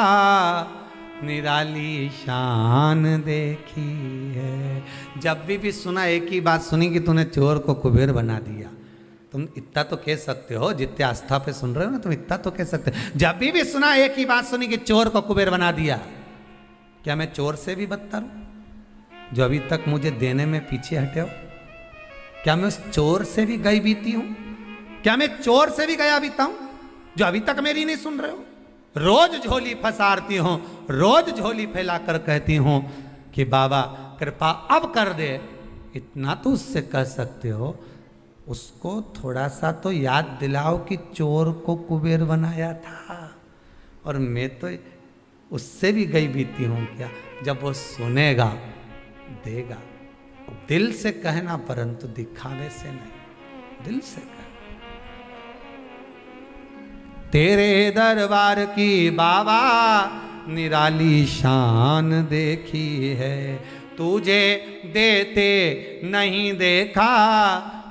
Speaker 1: निराली शान देखी है। जब भी सुना एक ही बात सुनी कि तूने चोर को कुबेर बना दिया। तुम इतना तो कह सकते हो, जितने आस्था पे सुन रहे हो ना, तुम इतना तो कह सकते हो। जब भी सुना एक ही बात सुनी कि चोर को कुबेर बना दिया। क्या मैं चोर से भी बदतर हूं जो अभी तक मुझे देने में पीछे हटे हो? क्या मैं उस चोर से भी गई बीती हूं? क्या मैं चोर से भी गया बीता हूं जो अभी तक मेरी नहीं सुन रहे हो? रोज झोली फसारती हूं, रोज झोली फैलाकर कहती हूं कि बाबा कृपा अब कर दे। इतना तो उससे कह सकते हो, उसको थोड़ा सा तो याद दिलाओ कि चोर को कुबेर बनाया था। और मैं तो उससे भी गई बीती हूं क्या? जब वो सुनेगा देगा। दिल से कहना, परंतु दिखावे से नहीं, दिल से कहना। तेरे दरबार की बाबा निराली शान देखी है, तुझे देते नहीं देखा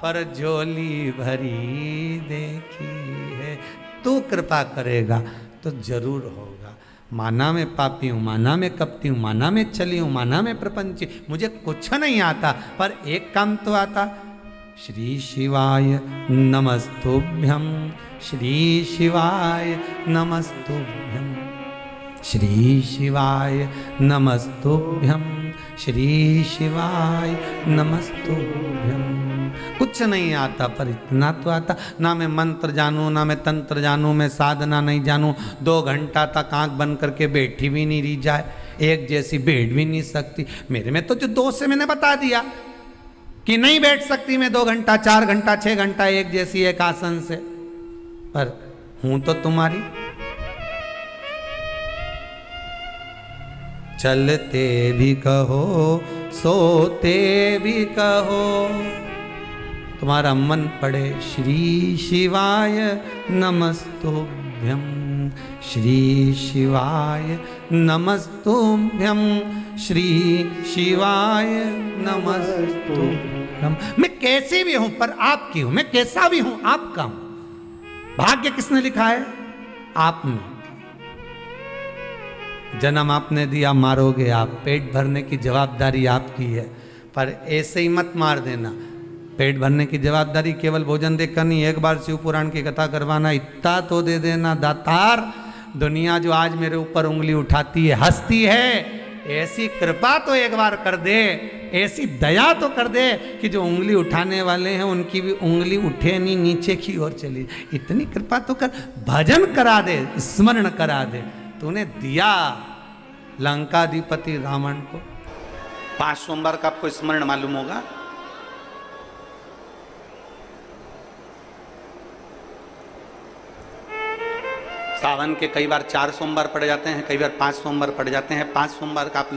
Speaker 1: पर झोली भरी देखी है। तू कृपा करेगा तो जरूर होगा। माना मैं पापी हूँ, माना मैं कपटी हूँ, माना मैं चली हूँ, माना मैं प्रपंची, मुझे कुछ नहीं आता, पर एक काम तो आता। श्री शिवाय नमस्तुभ्यं, श्री शिवाय नमस्तुभ्यं, श्री शिवाय नमस्तुभ्यं, श्री शिवाय नमस्तुभ्यं। कुछ नहीं आता पर इतना तो आता। ना मैं मंत्र जानूं, ना मैं तंत्र जानूं, मैं साधना नहीं जानूं। 2 घंटा तक आंख बंद करके बैठी भी नहीं रही जाए, एक जैसी बैठ भी नहीं सकती। मेरे में तो जो दोष है मैंने बता दिया कि नहीं बैठ सकती मैं 2 घंटा, 4 घंटा, 6 घंटा एक जैसी एक आसन से। पर हूं तो तुम्हारी। चलते भी कहो सोते भी कहो। तुम्हारा मन पड़े श्री शिवाय नमस्तुभ्यम, श्री शिवाय नमस्तुभ्यम, श्री शिवाय नमस्तुभ्यम। मैं कैसे भी हूं पर आपकी हूं, मैं कैसा भी हूं आपका हूं। भाग्य किसने लिखा है? आपने। जन्म आपने दिया, मारोगे आप, पेट भरने की जवाबदारी आपकी है। पर ऐसे ही मत मार देना। पेट भरने की जवाबदारी केवल भोजन देखकर नहीं, एक बार शिव पुराण की कथा करवाना, इतना तो दे देना दातार। दुनिया जो आज मेरे ऊपर उंगली उठाती है, हंसती है, ऐसी कृपा तो एक बार कर दे, ऐसी दया तो कर दे कि जो उंगली उठाने वाले हैं उनकी भी उंगली उठे नहीं, नीचे की ओर चली। इतनी कृपा तो कर, भजन करा दे, स्मरण करा दे। तूने दिया लंकाधिपति रावण को। 5 सोमवार का आपको स्मरण मालूम होगा। सावन के कई बार 4 सोमवार पड़ जाते हैं, कई बार 5 सोमवार पड़ जाते हैं। 5 सोमवार का आप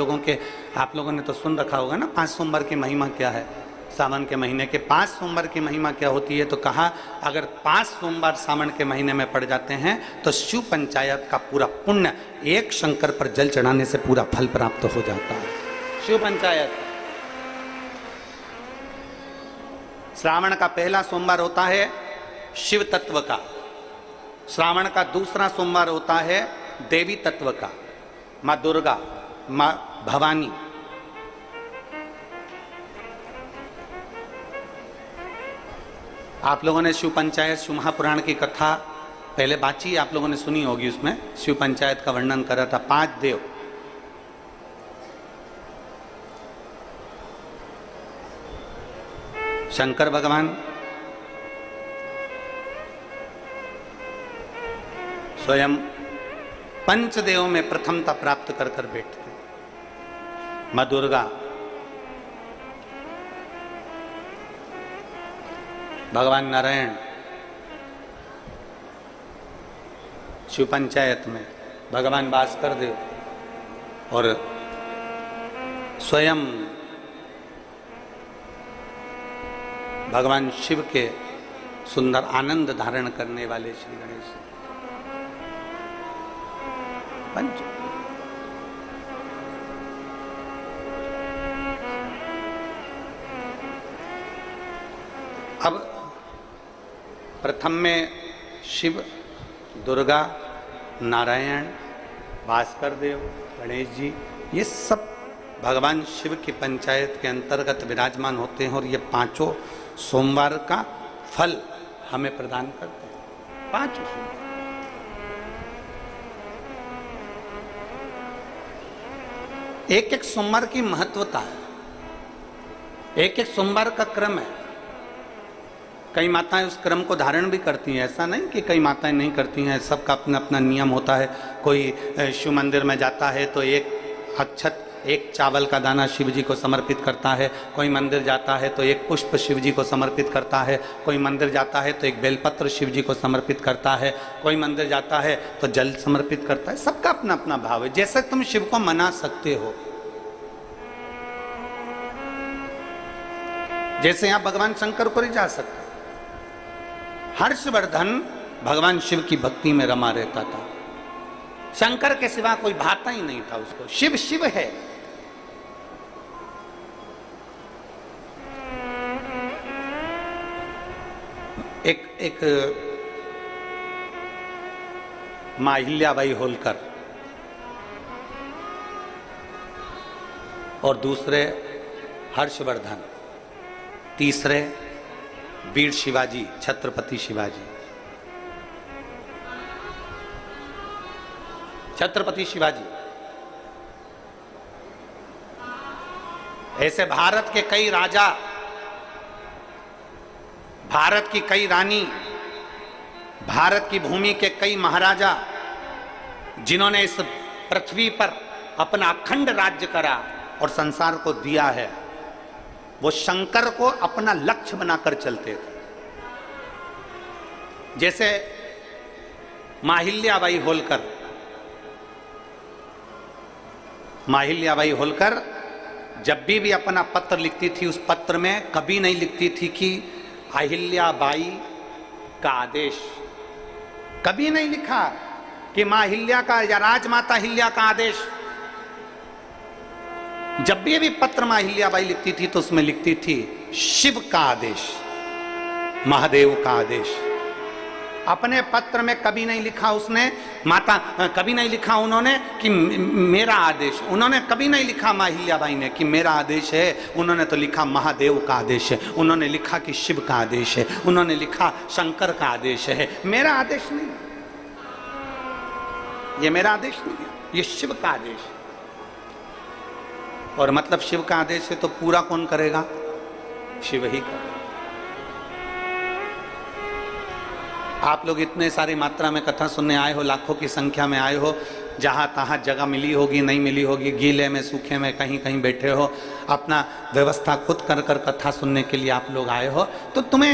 Speaker 1: लोगों ने तो सुन रखा होगा ना, 5 सोमवार की महिमा क्या है। सावन के महीने के 5 सोमवार की महिमा क्या होती है? तो कहा अगर 5 सोमवार सावन के महीने में पड़ जाते हैं तो शिव पंचायत का पूरा पुण्य एक शंकर पर जल चढ़ाने से पूरा फल प्राप्त हो जाता है। शिव पंचायत। श्रावण का पहला सोमवार होता है शिव तत्व का। श्रावण का दूसरा सोमवार होता है देवी तत्व का, माँ दुर्गा, माँ भवानी। आप लोगों ने शिव पंचायत, शिव महापुराण की कथा पहले बाची, आप लोगों ने सुनी होगी। उसमें शिव पंचायत का वर्णन करा था। 5 देव, शंकर भगवान, स्वयं पंचदेव में प्रथमता प्राप्त कर कर बैठते। माँ दुर्गा, भगवान नारायण शिव पंचायत में, भगवान भास्कर देव और स्वयं भगवान शिव के सुंदर आनंद धारण करने वाले श्री गणेश पंच। अब प्रथम में शिव, दुर्गा, नारायण, भास्कर देव, गणेश जी, ये सब भगवान शिव की पंचायत के अंतर्गत विराजमान होते हैं और ये 5 सोमवार का फल हमें प्रदान करते हैं। 5 सोमवार। एक एक सोमवार की महत्वता है, एक एक सोमवार का क्रम है। कई माताएं उस क्रम को धारण भी करती हैं, ऐसा नहीं कि कई माताएं नहीं करती हैं, सबका अपना अपना नियम होता है। कोई शिव मंदिर में जाता है तो एक अक्षत, एक चावल का दाना शिव जी को समर्पित करता है, कोई मंदिर जाता है तो एक पुष्प शिव जी को समर्पित करता है, कोई मंदिर जाता है तो एक बेलपत्र शिव जी को समर्पित करता है, कोई मंदिर जाता है तो जल समर्पित करता है। सबका अपना अपना भाव है। जैसे तुम शिव को मना सकते हो, जैसे यहां भगवान शंकर को नहीं जा सकते। हर्षवर्धन भगवान शिव की भक्ति में रमा रहता था, शंकर के सिवा कोई भाता ही नहीं था उसको। शिव शिव है। एक मां अहिल्याबाई होलकर और दूसरे हर्षवर्धन, तीसरे वीर शिवाजी, छत्रपति शिवाजी। छत्रपति शिवाजी ऐसे भारत के कई राजा, भारत की कई रानी, भारत की भूमि के कई महाराजा, जिन्होंने इस पृथ्वी पर अपना अखंड राज्य करा और संसार को दिया है, वो शंकर को अपना लक्ष्य बनाकर चलते थे। जैसे मां अहिल्याबाई होलकर, मां अहिल्याबाई होलकर जब भी अपना पत्र लिखती थी उस पत्र में कभी नहीं लिखती थी कि अहिल्याबाई का आदेश, कभी नहीं लिखा कि मां अहिल्या का या राजमाता अहिल्या का आदेश। जब भी पत्र मां अहिल्याबाई लिखती थी तो उसमें लिखती थी शिव का आदेश, महादेव का आदेश। अपने पत्र में कभी नहीं लिखा उसने माता, कभी नहीं लिखा उन्होंने कि मेरा आदेश, उन्होंने कभी नहीं लिखा मां अहिल्याबाई ने कि मेरा आदेश है। उन्होंने तो लिखा महादेव का आदेश है, उन्होंने लिखा कि शिव का आदेश है, उन्होंने लिखा शंकर का आदेश है। मेरा आदेश नहीं, ये मेरा आदेश नहीं है, ये शिव का आदेश है। और मतलब शिव का आदेश है तो पूरा कौन करेगा? शिव ही करेगा। आप लोग इतने सारी मात्रा में कथा सुनने आए हो, लाखों की संख्या में आए हो, जहां तहां जगह मिली होगी, नहीं मिली होगी, गीले में सूखे में कहीं कहीं बैठे हो, अपना व्यवस्था खुद कर कर कथा सुनने के लिए आप लोग आए हो। तो तुम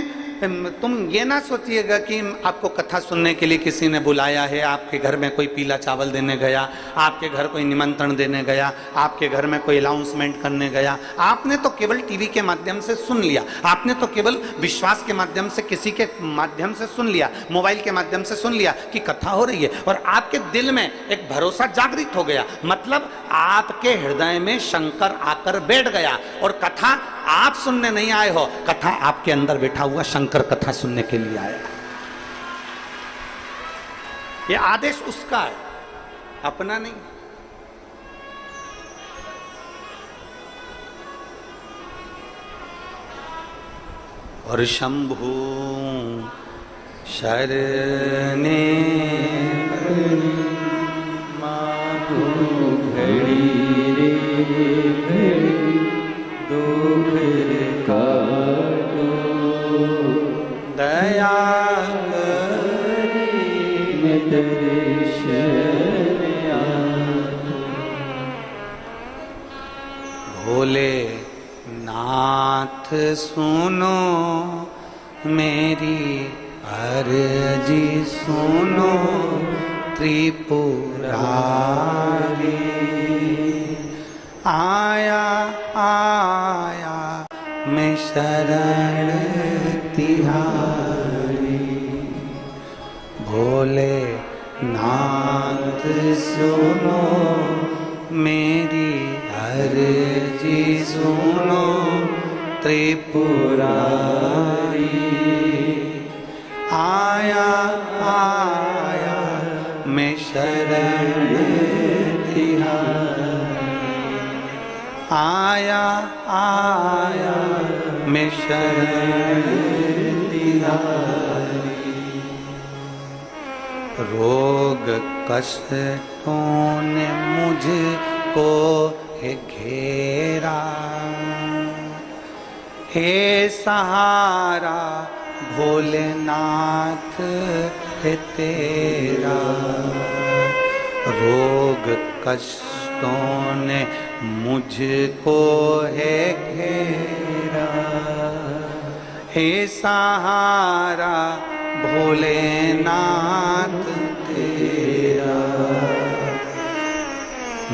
Speaker 1: ये ना सोचिएगा कि आपको कथा सुनने के लिए किसी ने बुलाया है, आपके घर में कोई पीला चावल देने गया, आपके घर कोई निमंत्रण देने गया, आपके घर में कोई अनाउंसमेंट करने गया। आपने तो केवल टीवी के माध्यम से सुन लिया, आपने तो केवल विश्वास के माध्यम से, किसी के माध्यम से सुन लिया, मोबाइल के माध्यम से सुन लिया कि कथा हो रही है, और आपके दिल में एक भरोसा जागृत हो गया। मतलब आपके हृदय में शंकर आकर बैठ गया, और कथा आप सुनने नहीं आए हो, कथा आपके अंदर बैठा हुआ शंकर कथा सुनने के लिए आया। ये आदेश उसका है, अपना नहीं। और शंभु शरणे
Speaker 2: माधु घड़ी रे घड़ी दुख काटो,
Speaker 1: दया
Speaker 2: में दर्शन आतो।
Speaker 1: भोले नाथ सुनो मेरी अर्जी सुनो त्रिपुरारी, आया आया मैं शरण तिहारी। भोले नाथ सुनो मेरी अर्जी सुनो त्रिपुरारी, आया आया मैं शरण तिहारी, आया आया मैं शरण तिहारी। रोग कष्टों ने मुझको है घेरा, हे सहारा भोलेनाथ है तेरा। रोग कष्टों ने मुझको है घेरा, हे सहारा भोलेनाथ तेरा।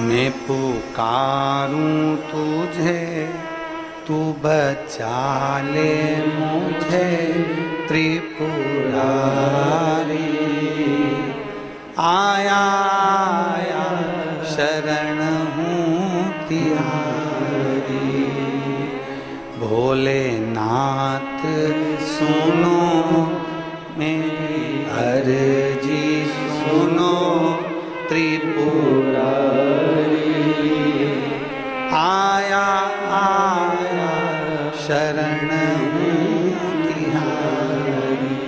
Speaker 1: मैं पुकारूं तुझे तू बचा ले मुझे त्रिपुरारी, आया आया शरण हूँ तिहारी। भोलेनाथ सुनो मेरी अर्जी सुनो त्रिपुरारी, आया आया शरण हूँ तिहारी,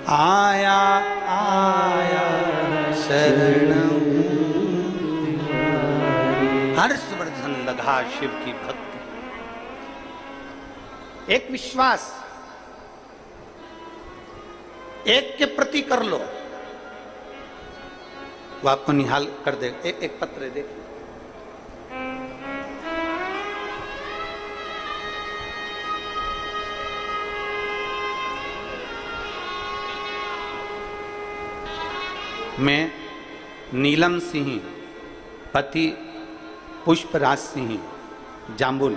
Speaker 1: आया आया शरण हूँ तिहारी। हर्षवर्धन लगा शिव की भक्ति। एक विश्वास एक के प्रति कर लो, वो आपको निहाल कर दे। एक पत्र देख, मैं नीलम सिंह पति पुष्पराज सिंह जाम्बुल,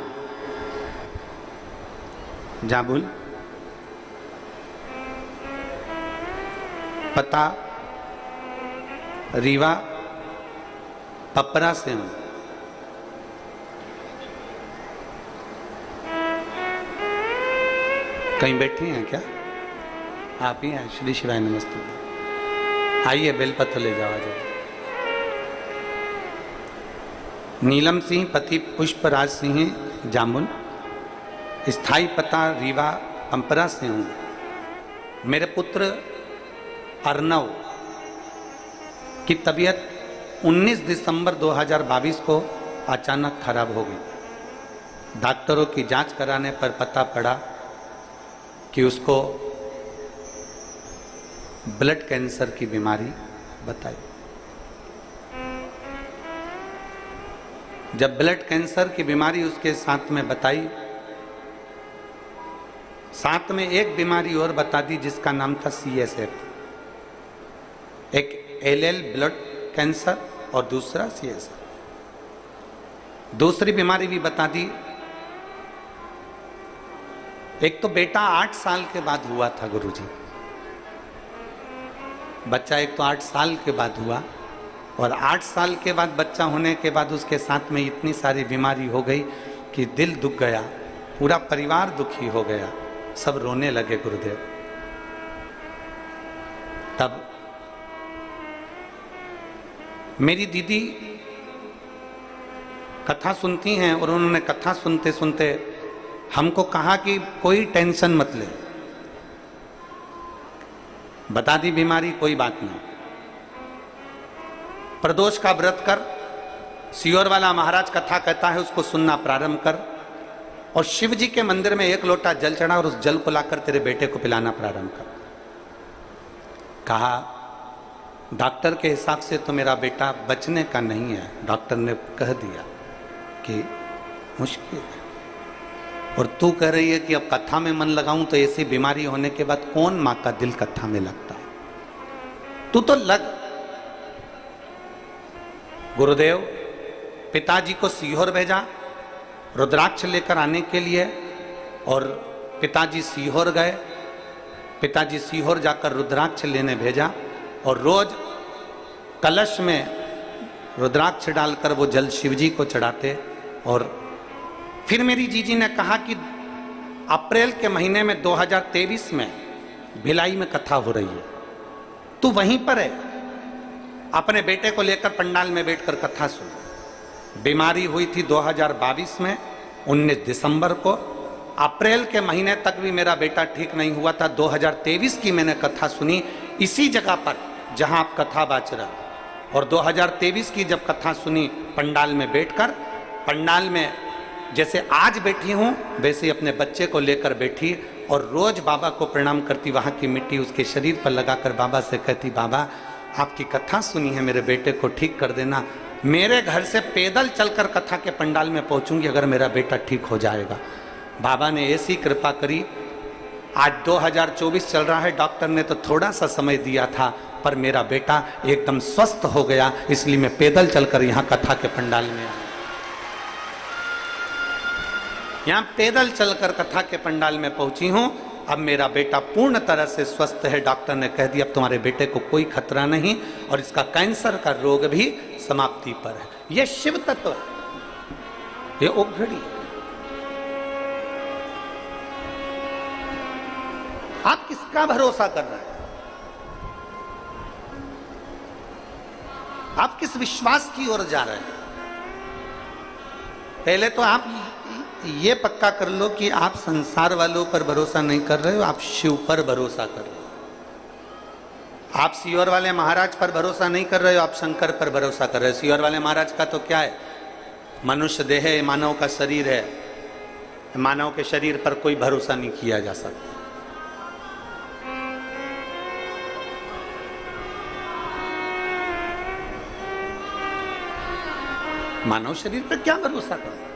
Speaker 1: जाम्बुल, पता रीवा पपरा से हूं। कहीं बैठे हैं क्या? आप ही हैं? श्री शिवाय नमस्ते। आइए बेलपत्र ले जाओ। जाओ। नीलम सिंह पति पुष्पराज सिंह जामुन, स्थाई पता रीवा पंपरा से हूँ। मेरे पुत्र अर्नव की तबीयत 19 दिसंबर 2022 को अचानक खराब हो गई। डॉक्टरों की जांच कराने पर पता पड़ा कि उसको ब्लड कैंसर की बीमारी बताई। जब ब्लड कैंसर की बीमारी उसके साथ में बताई, साथ में एक बीमारी और बता दी जिसका नाम था CSF, एक LL ब्लड कैंसर और दूसरा CSF। दूसरी बीमारी भी बता दी। एक तो बेटा 8 साल के बाद हुआ था गुरुजी, बच्चा एक तो 8 साल के बाद हुआ, और 8 साल के बाद बच्चा होने के बाद उसके साथ में इतनी सारी बीमारी हो गई कि दिल दुख गया, पूरा परिवार दुखी हो गया, सब रोने लगे गुरुदेव। तब मेरी दीदी कथा सुनती हैं और उन्होंने कथा सुनते सुनते हमको कहा कि कोई टेंशन मत ले, बता दी बीमारी, कोई बात नहीं, प्रदोष का व्रत कर, सियोर वाला महाराज कथा कहता है उसको सुनना प्रारंभ कर, और शिव जी के मंदिर में 1 लोटा जल चढ़ा और उस जल को लाकर तेरे बेटे को पिलाना प्रारंभ कर। कहा डॉक्टर के हिसाब से तो मेरा बेटा बचने का नहीं है, डॉक्टर ने कह दिया कि मुश्किल है, और तू कह रही है कि अब कथा में मन लगाऊं तो ऐसी बीमारी होने के बाद कौन मां का दिल कथा में लगता है, तू तो लग। गुरुदेव पिताजी को सीहोर भेजा रुद्राक्ष लेकर आने के लिए, और पिताजी सीहोर गए। पिताजी सीहोर जाकर रुद्राक्ष लेने भेजा, और रोज कलश में रुद्राक्ष डालकर वो जल शिवजी को चढ़ाते। और फिर मेरी जीजी ने कहा कि अप्रैल के महीने में 2023 में भिलाई में कथा हो रही है, तू वहीं पर है, अपने बेटे को लेकर पंडाल में बैठकर कथा सुन। बीमारी हुई थी 2022 में 19 दिसंबर को। अप्रैल के महीने तक भी मेरा बेटा ठीक नहीं हुआ था। 2023 की मैंने कथा सुनी इसी जगह पर जहां आप कथा बाच रहा, और 2023 की जब कथा सुनी पंडाल में बैठकर, पंडाल में जैसे आज बैठी हूं वैसे ही अपने बच्चे को लेकर बैठी, और रोज बाबा को प्रणाम करती, वहां की मिट्टी उसके शरीर पर लगाकर बाबा से कहती, बाबा आपकी कथा सुनी है, मेरे बेटे को ठीक कर देना। मेरे घर से पैदल चलकर कथा के पंडाल में पहुंचूंगी अगर मेरा बेटा ठीक हो जाएगा। बाबा ने ऐसी कृपा करी। आज 2024 चल रहा है, डॉक्टर ने तो थोड़ा सा समय दिया था, पर मेरा बेटा एकदम स्वस्थ हो गया, इसलिए मैं पैदल चलकर यहाँ कथा के पंडाल में आया। यहाँ पैदल चलकर कथा के पंडाल में पहुंची हूँ। अब मेरा बेटा पूर्ण तरह से स्वस्थ है। डॉक्टर ने कह दिया अब तुम्हारे बेटे को कोई खतरा नहीं, और इसका कैंसर का रोग भी समाप्ति पर है। यह शिव तत्व है, ये ओघड़ी। आप किसका भरोसा कर रहे हैं? आप किस विश्वास की ओर जा रहे हैं? पहले तो आप ये पक्का कर लो कि आप संसार वालों पर भरोसा नहीं कर रहे हो, आप शिव पर भरोसा कर रहे हो। आप सियोर वाले महाराज पर भरोसा नहीं कर रहे हो, आप शंकर पर भरोसा कर रहे हो। सियोर वाले महाराज का तो क्या है, मनुष्य देह है, मानव का शरीर है, मानव के शरीर पर कोई भरोसा नहीं किया जा सकता। मानव शरीर पर क्या भरोसा करो,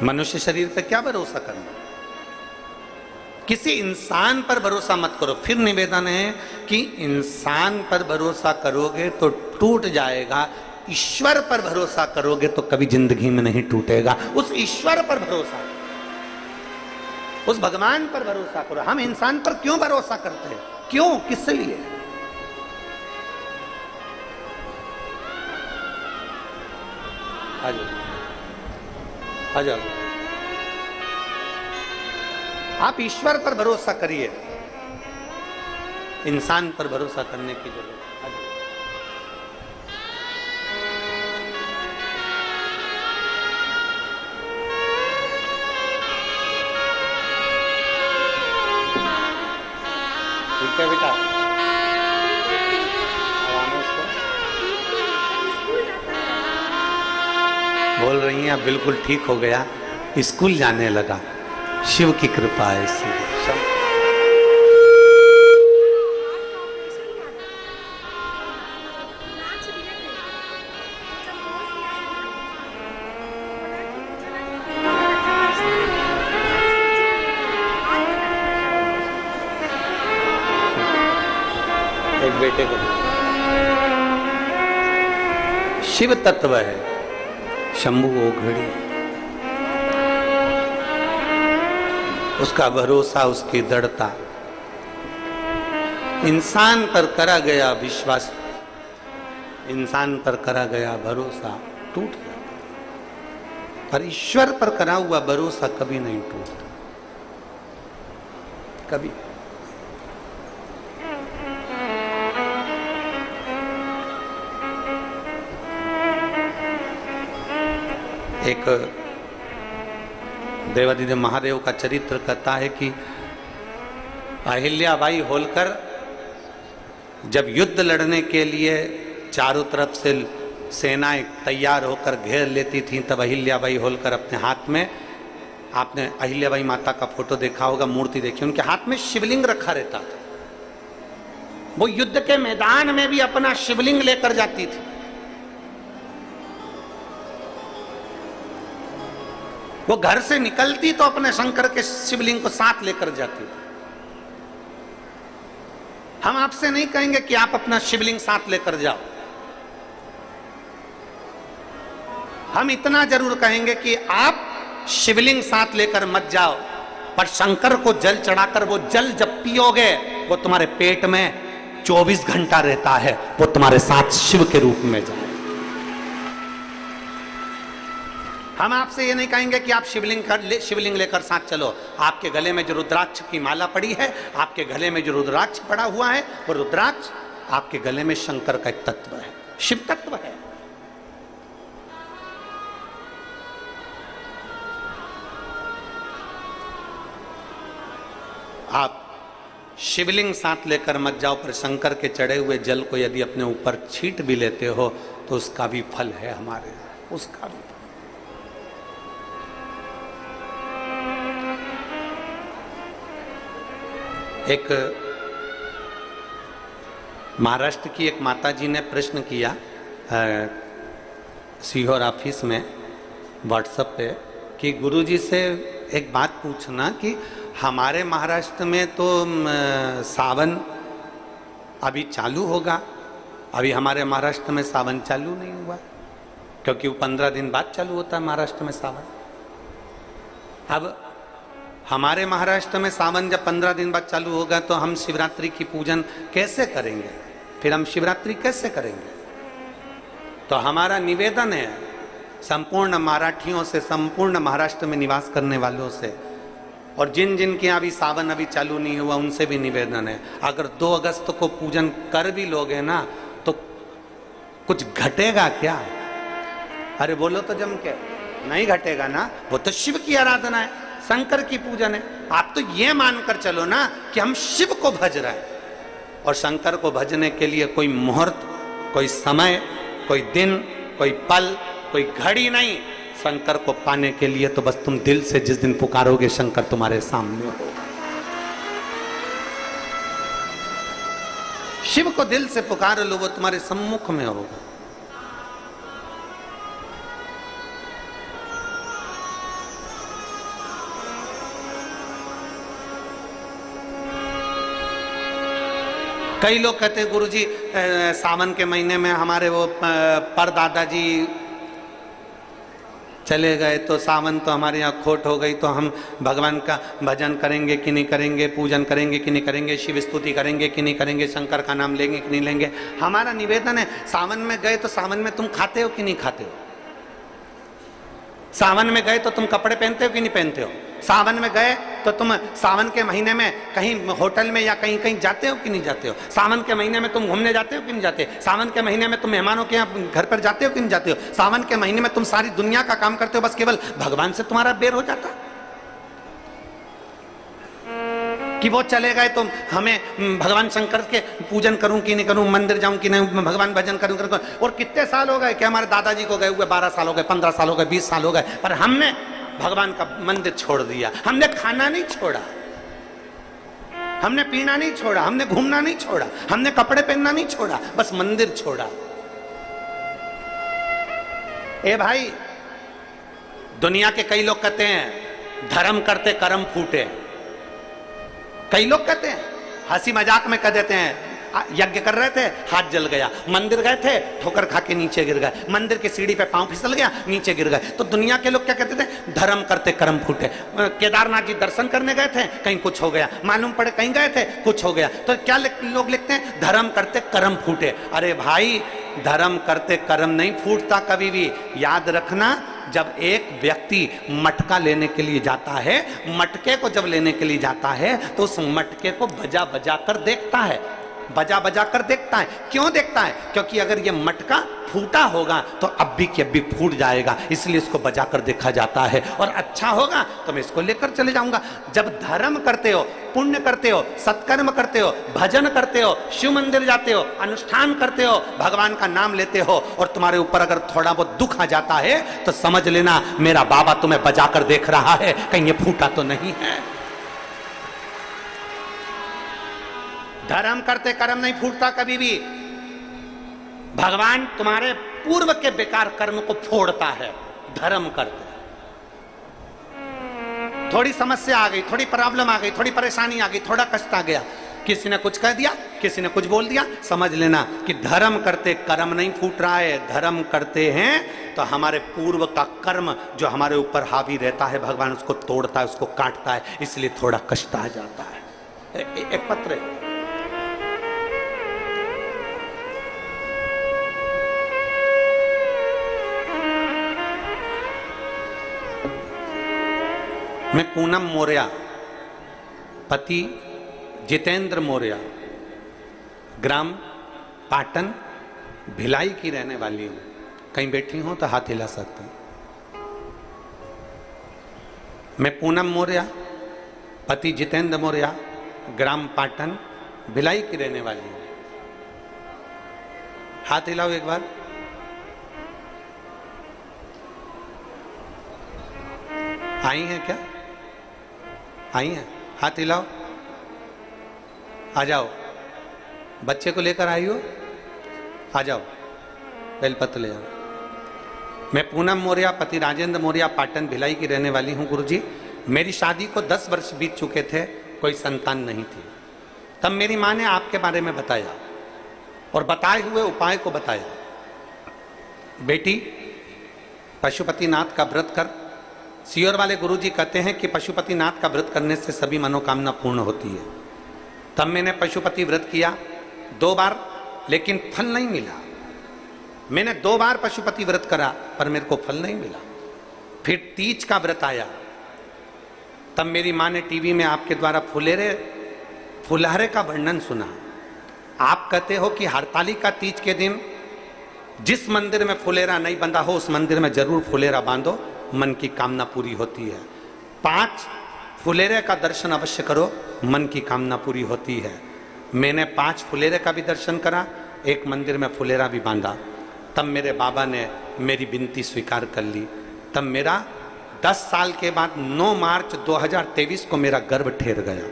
Speaker 1: मनुष्य शरीर पर क्या भरोसा करना। किसी इंसान पर भरोसा मत करो। फिर निवेदन है कि इंसान पर भरोसा करोगे तो टूट जाएगा, ईश्वर पर भरोसा करोगे तो कभी जिंदगी में नहीं टूटेगा। उस ईश्वर पर भरोसा, उस भगवान पर भरोसा करो। हम इंसान पर क्यों भरोसा करते हैं? क्यों, किस लिए? आ जाओ, आ जाओ। आप ईश्वर पर भरोसा करिए, इंसान पर भरोसा करने की जरूरत है। ठीक है बेटा, बोल रही हैं अब बिल्कुल ठीक हो गया, स्कूल जाने लगा। शिव की कृपा है इसलिए। एक बेटे को शिव तत्व है, शंभु ओघड़ी, उसका भरोसा, उसकी दृढ़ता। इंसान पर करा गया विश्वास, इंसान पर करा गया भरोसा टूट जाता, पर ईश्वर पर करा हुआ भरोसा कभी नहीं टूटता, कभी। एक देवादिदेव महादेव का चरित्र कहता है कि अहिल्याबाई होलकर जब युद्ध लड़ने के लिए चारों तरफ से सेनाएं तैयार होकर घेर लेती थीं, तब अहिल्याबाई होलकर अपने हाथ में, आपने अहिल्याबाई माता का फोटो देखा होगा, मूर्ति देखी, उनके हाथ में शिवलिंग रखा रहता था। वो युद्ध के मैदान में भी अपना शिवलिंग लेकर जाती थी। वो घर से निकलती तो अपने शंकर के शिवलिंग को साथ लेकर जाती। हम आपसे नहीं कहेंगे कि आप अपना शिवलिंग साथ लेकर जाओ, हम इतना जरूर कहेंगे कि आप शिवलिंग साथ लेकर मत जाओ, पर शंकर को जल चढ़ाकर वो जल जब पियोगे वो तुम्हारे पेट में 24 घंटा रहता है, वो तुम्हारे साथ शिव के रूप में जाए। हम आपसे ये नहीं कहेंगे कि आप शिवलिंग लेकर साथ चलो। आपके गले में जो रुद्राक्ष की माला पड़ी है, आपके गले में जो रुद्राक्ष पड़ा हुआ है, वो रुद्राक्ष आपके गले में शंकर का एक तत्व है, शिव तत्व है। आप शिवलिंग साथ लेकर मत जाओ, पर शंकर के चढ़े हुए जल को यदि अपने ऊपर छींट भी लेते हो तो उसका भी फल है हमारे, उसका भी। एक महाराष्ट्र की एक माताजी ने प्रश्न किया सीहोर ऑफिस में व्हाट्सएप पे कि गुरुजी से एक बात पूछना कि हमारे महाराष्ट्र में तो सावन अभी चालू होगा, अभी हमारे महाराष्ट्र में सावन चालू नहीं हुआ, क्योंकि वो 15 दिन बाद चालू होता है महाराष्ट्र में सावन। अब हमारे महाराष्ट्र में सावन जब 15 दिन बाद चालू होगा तो हम शिवरात्रि की पूजन कैसे करेंगे? फिर हम शिवरात्रि कैसे करेंगे? तो हमारा निवेदन है संपूर्ण मराठियों से, संपूर्ण महाराष्ट्र में निवास करने वालों से, और जिन जिन के अभी सावन अभी चालू नहीं हुआ उनसे भी निवेदन है, अगर 2 अगस्त को पूजन कर भी लोगे ना तो कुछ घटेगा क्या? अरे बोलो तो जम के, नहीं घटेगा ना, वो तो शिव की आराधना है, शंकर की पूजन है। आप तो ये मानकर चलो ना कि हम शिव को भज रहे हैं, और शंकर को भजने के लिए कोई मुहूर्त, कोई समय, कोई दिन, कोई पल, कोई घड़ी नहीं। शंकर को पाने के लिए तो बस तुम दिल से जिस दिन पुकारोगे शंकर तुम्हारे सामने हो। शिव को दिल से पुकार लो, वो तुम्हारे सम्मुख में होगा। कई लोग कहते हैं गुरुजी सावन के महीने में हमारे वो परदादा जी चले गए तो सावन तो हमारे यहाँ खोट हो गई, तो हम भगवान का भजन करेंगे कि नहीं करेंगे, पूजन करेंगे कि नहीं करेंगे, शिव स्तुति करेंगे कि नहीं करेंगे, शंकर का नाम लेंगे कि नहीं लेंगे। हमारा निवेदन है, सावन में गए तो सावन में तुम खाते हो कि नहीं खाते हो? सावन में गए तो तुम कपड़े पहनते हो कि नहीं पहनते हो? सावन में गए तो तुम सावन के महीने में कहीं होटल में या कहीं कहीं जाते हो कि नहीं जाते हो? सावन के महीने में तुम घूमने जाते हो कि नहीं जाते? सावन के महीने में तुम मेहमानों के यहाँ घर पर जाते हो कि नहीं जाते हो? सावन के महीने में तुम सारी दुनिया का काम करते हो, बस केवल भगवान से तुम्हारा बेर हो जाता कि वो चले गए तो हमें भगवान शंकर के पूजन करूं कि नहीं करूं, मंदिर जाऊं कि नहीं, भगवान भजन करूं कि नहीं। और कितने साल हो गए कि हमारे दादाजी को गए हुए 12 साल हो गए, 15 साल हो गए, 20 साल हो गए, पर हमने भगवान का मंदिर छोड़ दिया। हमने खाना नहीं छोड़ा, हमने पीना नहीं छोड़ा, हमने घूमना नहीं छोड़ा, हमने कपड़े पहनना नहीं छोड़ा, बस मंदिर छोड़ा। ए भाई, दुनिया के कई लोग कहते हैं धर्म करते कर्म फूटे। कई लोग कहते हैं, हंसी मजाक में कह देते हैं, यज्ञ कर रहे थे हाथ जल गया, मंदिर गए थे ठोकर खा के नीचे गिर गए, मंदिर की सीढ़ी पे पांव फिसल गया नीचे गिर गए। तो दुनिया के लोग क्या कहते थे? धर्म करते कर्म फूटे। केदारनाथ जी दर्शन करने गए थे, कहीं कुछ हो गया, मालूम पड़े कहीं गए थे कुछ हो गया, तो क्या लोग लिखते हैं? धर्म करते कर्म फूटे। अरे भाई, धर्म करते कर्म नहीं फूटता कभी भी। याद रखना, जब एक व्यक्ति मटका लेने के लिए जाता है, मटके को जब लेने के लिए जाता है तो उस मटके को बजा बजा कर देखता है, बजा बजा कर देखता है। क्यों देखता है? क्योंकि अगर ये मटका फूटा होगा तो अभी की अभी फूट जाएगा, इसलिए इसको बजा कर देखा जाता है। और अच्छा होगा तो मैं इसको लेकर चले जाऊंगा। जब धर्म करते हो, पुण्य करते हो, सत्कर्म करते हो, भजन करते हो, शिव मंदिर जाते हो, अनुष्ठान करते हो, भगवान का नाम लेते हो, और तुम्हारे ऊपर अगर थोड़ा बहुत दुख आ जाता है तो समझ लेना मेरा बाबा तुम्हें बजा कर देख रहा है, कहीं ये फूटा तो नहीं है। धर्म करते कर्म नहीं फूटता कभी भी। भगवान तुम्हारे पूर्व के बेकार कर्म को फोड़ता है धर्म करते। थोड़ी समस्या आ गई, थोड़ी प्रॉब्लम आ गई, थोड़ी परेशानी आ गई, थोड़ा कष्ट आ गया, किसी ने कुछ कह दिया, किसी ने कुछ बोल दिया, समझ लेना कि धर्म करते कर्म नहीं फूट रहा है। धर्म करते हैं तो हमारे पूर्व का कर्म जो हमारे ऊपर हावी रहता है, भगवान उसको तोड़ता है, उसको काटता है, इसलिए थोड़ा कष्ट आ जाता है। एक पत्र है, मैं पूनम मौर्य, पति जितेंद्र मौर्य, ग्राम पाटन भिलाई की रहने वाली हूं। कहीं बैठी हूं तो हाथ हिला सकते हैं। मैं पूनम मौर्य, पति जितेंद्र मौर्य, ग्राम पाटन भिलाई की रहने वाली हूं। हाथ हिलाओ एक बार। आई हैं क्या? आई हैं? हाथ हिलाओ। आ जाओ, बच्चे को लेकर आई हो, आ जाओ, बेलपत्र ले जाओ। मैं पूनम मौर्य, पति राजेंद्र मौर्य, पाटन भिलाई की रहने वाली हूं। गुरुजी, मेरी शादी को 10 वर्ष बीत चुके थे, कोई संतान नहीं थी। तब मेरी माँ ने आपके बारे में बताया और बताए हुए उपाय को बताया। बेटी, पशुपतिनाथ का व्रत कर। सियोर वाले गुरुजी कहते हैं कि पशुपतिनाथ का व्रत करने से सभी मनोकामना पूर्ण होती है। तब मैंने पशुपति व्रत किया 2 बार, लेकिन फल नहीं मिला। मैंने 2 बार पशुपति व्रत करा पर मेरे को फल नहीं मिला। फिर तीज का व्रत आया, तब मेरी माँ ने टीवी में आपके द्वारा फुलहरे का वर्णन सुना। आप कहते हो कि हरतालिका तीज के दिन जिस मंदिर में फुलेरा नहीं बंधा हो उस मंदिर में जरूर फुलेरा बांधो, मन की कामना पूरी होती है। 5 फुलेरे का दर्शन अवश्य करो, मन की कामना पूरी होती है। मैंने 5 फुलेरे का भी दर्शन करा, एक मंदिर में फुलेरा भी बांधा। तब मेरे बाबा ने मेरी विनती स्वीकार कर ली। तब मेरा 10 साल के बाद 9 मार्च 2023 को मेरा गर्भ ठहर गया।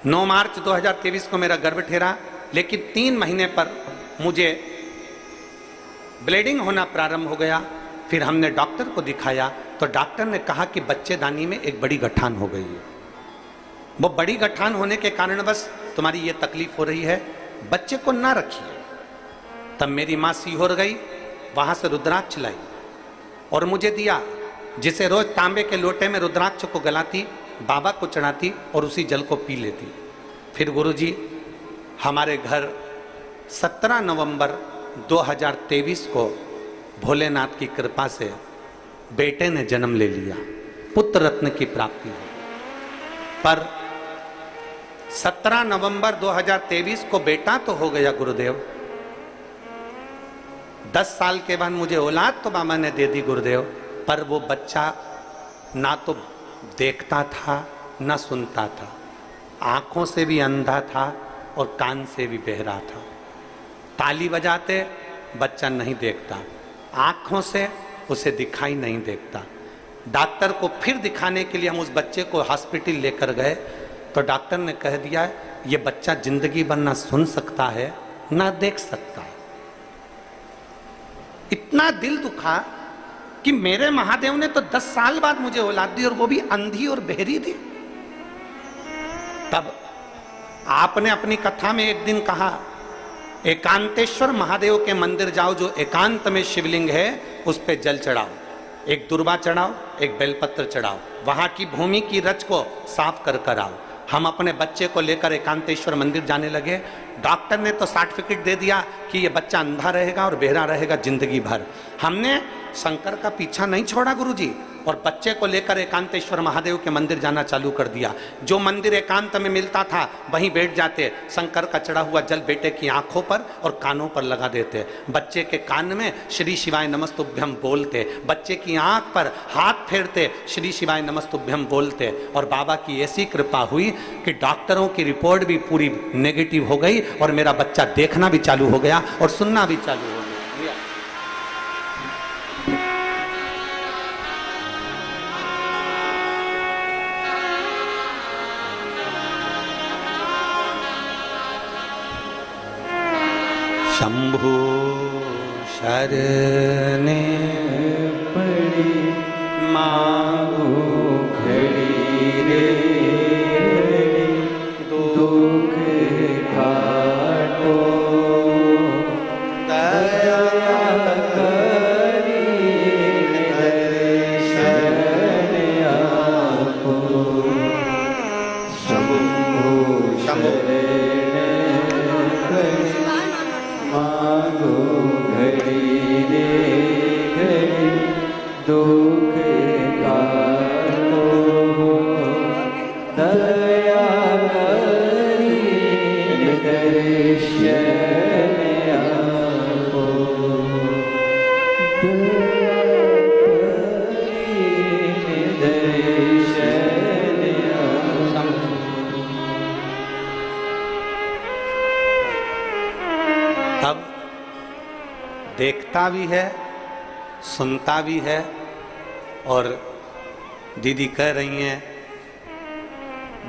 Speaker 1: 9 मार्च 2023 को मेरा गर्भ ठहरा, लेकिन 3 महीने पर मुझे ब्लीडिंग होना प्रारंभ हो गया। फिर हमने डॉक्टर को दिखाया तो डॉक्टर ने कहा कि बच्चेदानी में एक बड़ी गठान हो गई है। वो बड़ी गठान होने के कारण बस तुम्हारी ये तकलीफ हो रही है, बच्चे को ना रखिए। तब मेरी माँ सीहोर गई, वहां से रुद्राक्ष लाई और मुझे दिया, जिसे रोज तांबे के लोटे में रुद्राक्ष को गलाती, बाबा को चढ़ाती और उसी जल को पी लेती। फिर गुरुजी हमारे घर 17 नवंबर 2023 को भोलेनाथ की कृपा से बेटे ने जन्म ले लिया, पुत्र रत्न की प्राप्ति हुई। पर 17 नवंबर 2023 को बेटा तो हो गया गुरुदेव, 10 साल के बाद मुझे औलाद तो बाबा ने दे दी गुरुदेव, पर वो बच्चा ना तो देखता था ना सुनता था, आंखों से भी अंधा था और कान से भी बहरा था। ताली बजाते बच्चा नहीं देखता, आंखों से उसे दिखाई नहीं देखता। डॉक्टर को फिर दिखाने के लिए हम उस बच्चे को हॉस्पिटल लेकर गए तो डॉक्टर ने कह दिया ये बच्चा जिंदगी भर ना सुन सकता है ना देख सकता है। इतना दिल दुखा कि मेरे महादेव ने तो 10 साल बाद मुझे औलाद दी और वो भी अंधी और बहरी दी। तब आपने अपनी कथा में एक दिन कहा एकांतेश्वर महादेव के मंदिर जाओ, जो एकांत में शिवलिंग है उस पे जल चढ़ाओ, एक दुर्वा चढ़ाओ, एक बेलपत्र चढ़ाओ, वहां की भूमि की रच को साफ कर कर आओ। हम अपने बच्चे को लेकर एकांतेश्वर मंदिर जाने लगे। डॉक्टर ने तो सर्टिफिकेट दे दिया कि ये बच्चा अंधा रहेगा और बहरा रहेगा जिंदगी भर। हमने शंकर का पीछा नहीं छोड़ा गुरुजी, और बच्चे को लेकर एकांतेश्वर महादेव के मंदिर जाना चालू कर दिया। जो मंदिर एकांत में मिलता था वहीं बैठ जाते, शंकर का चढ़ा हुआ जल बेटे की आंखों पर और कानों पर लगा देते, बच्चे के कान में श्री शिवाय नमस्तुभ्यम बोलते, बच्चे की आंख पर हाथ फेरते, श्री शिवाय नमस्तुभ्यम बोलते। और बाबा की ऐसी कृपा हुई कि डॉक्टरों की रिपोर्ट भी पूरी नेगेटिव हो गई और मेरा बच्चा देखना भी चालू हो गया और सुनना भी चालू हो गया। शंभु शरणे
Speaker 2: पड़ी मांगो घड़ी रे दुख काटो दया करी दर्शन आपको। शंभु शरणे मांगो घड़ी रे घड़ी दुख काटो दया करी दर्शन आपको। दर्शन आपको।
Speaker 1: अब देखता भी है, सुनता भी है। और दीदी कह रही हैं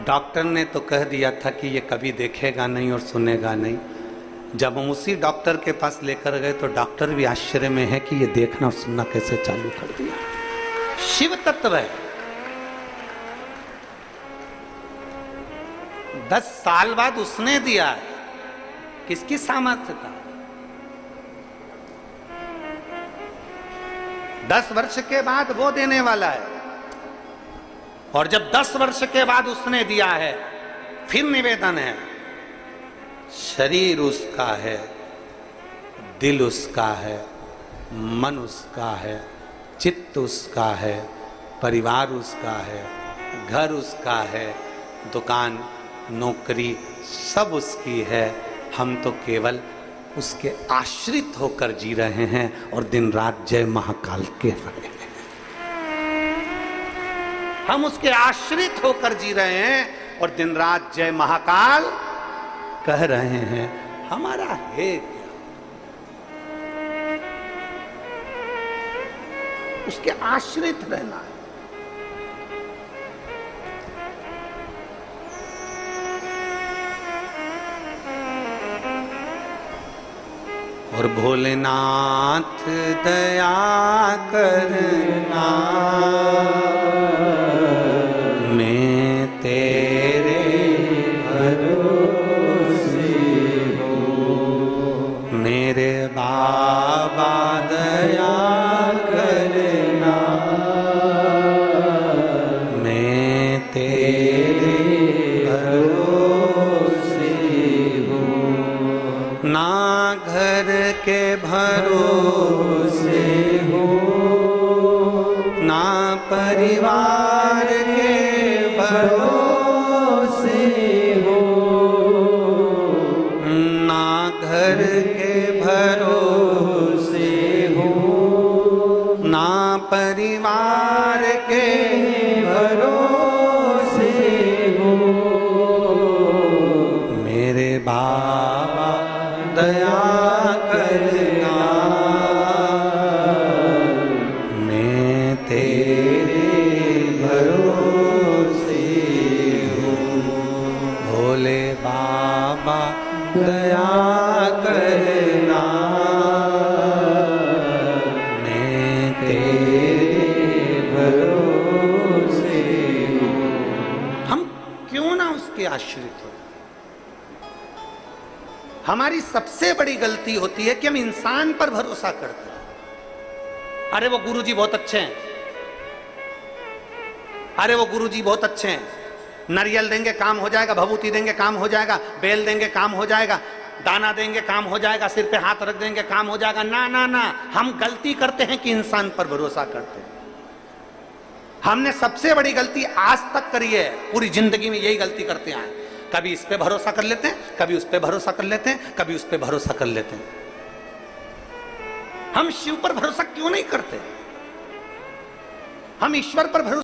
Speaker 1: डॉक्टर ने तो कह दिया था कि ये कभी देखेगा नहीं और सुनेगा नहीं। जब हम उसी डॉक्टर के पास लेकर गए तो डॉक्टर भी आश्चर्य में है कि ये देखना और सुनना कैसे चालू कर दिया। शिव तत्व है। 10 साल बाद उसने दिया है, किसकी सामर्थ्य था? 10 वर्ष के बाद वो देने वाला है, और जब 10 वर्ष के बाद उसने दिया है फिर निवेदन है, शरीर उसका है, दिल उसका है, मन उसका है, चित्त उसका है, परिवार उसका है, घर उसका है, दुकान नौकरी सब उसकी है। हम तो केवल उसके आश्रित होकर जी रहे हैं और दिन रात जय महाकाल के रहे हैं। हम उसके आश्रित होकर जी रहे हैं और दिन रात जय महाकाल कह रहे हैं। हमारा है क्या? उसके आश्रित रहना है। और भोलेनाथ दया करना, मैं तेरे भरोसे घर के भरोसे
Speaker 2: हो
Speaker 1: ना परिवार के भरोसे
Speaker 2: हो
Speaker 1: ना घर के भरोसे
Speaker 2: हो
Speaker 1: ना परिवार के
Speaker 2: भरोसे हो
Speaker 1: मेरे बाबा दया करना मैं तेरे
Speaker 2: भरोसे हो
Speaker 1: भोले बाबा दया करना मैं तेरे
Speaker 2: भरोसे हो
Speaker 1: हम क्यों ना उसके आश्रित हो। हमारी सबसे बड़ी गलती होती है कि हम इंसान पर भरोसा करते हैं। अरे वो गुरुजी बहुत अच्छे हैं, अरे वो गुरुजी बहुत अच्छे हैं, नारियल देंगे काम हो जाएगा, भभूति देंगे काम हो जाएगा, बेल देंगे काम हो जाएगा, दाना देंगे काम हो जाएगा, सिर पे हाथ रख देंगे काम हो जाएगा। ना ना ना, हम गलती करते हैं कि इंसान पर भरोसा करते हैं। हमने सबसे बड़ी गलती आज तक करी है, पूरी जिंदगी में यही गलती करते आए। कभी इस पे भरोसा कर लेते हैं, कभी उस पे भरोसा कर लेते हैं, कभी उस पे भरोसा कर लेते हैं। हम शिव पर भरोसा क्यों नहीं करते? हम ईश्वर पर भरोसा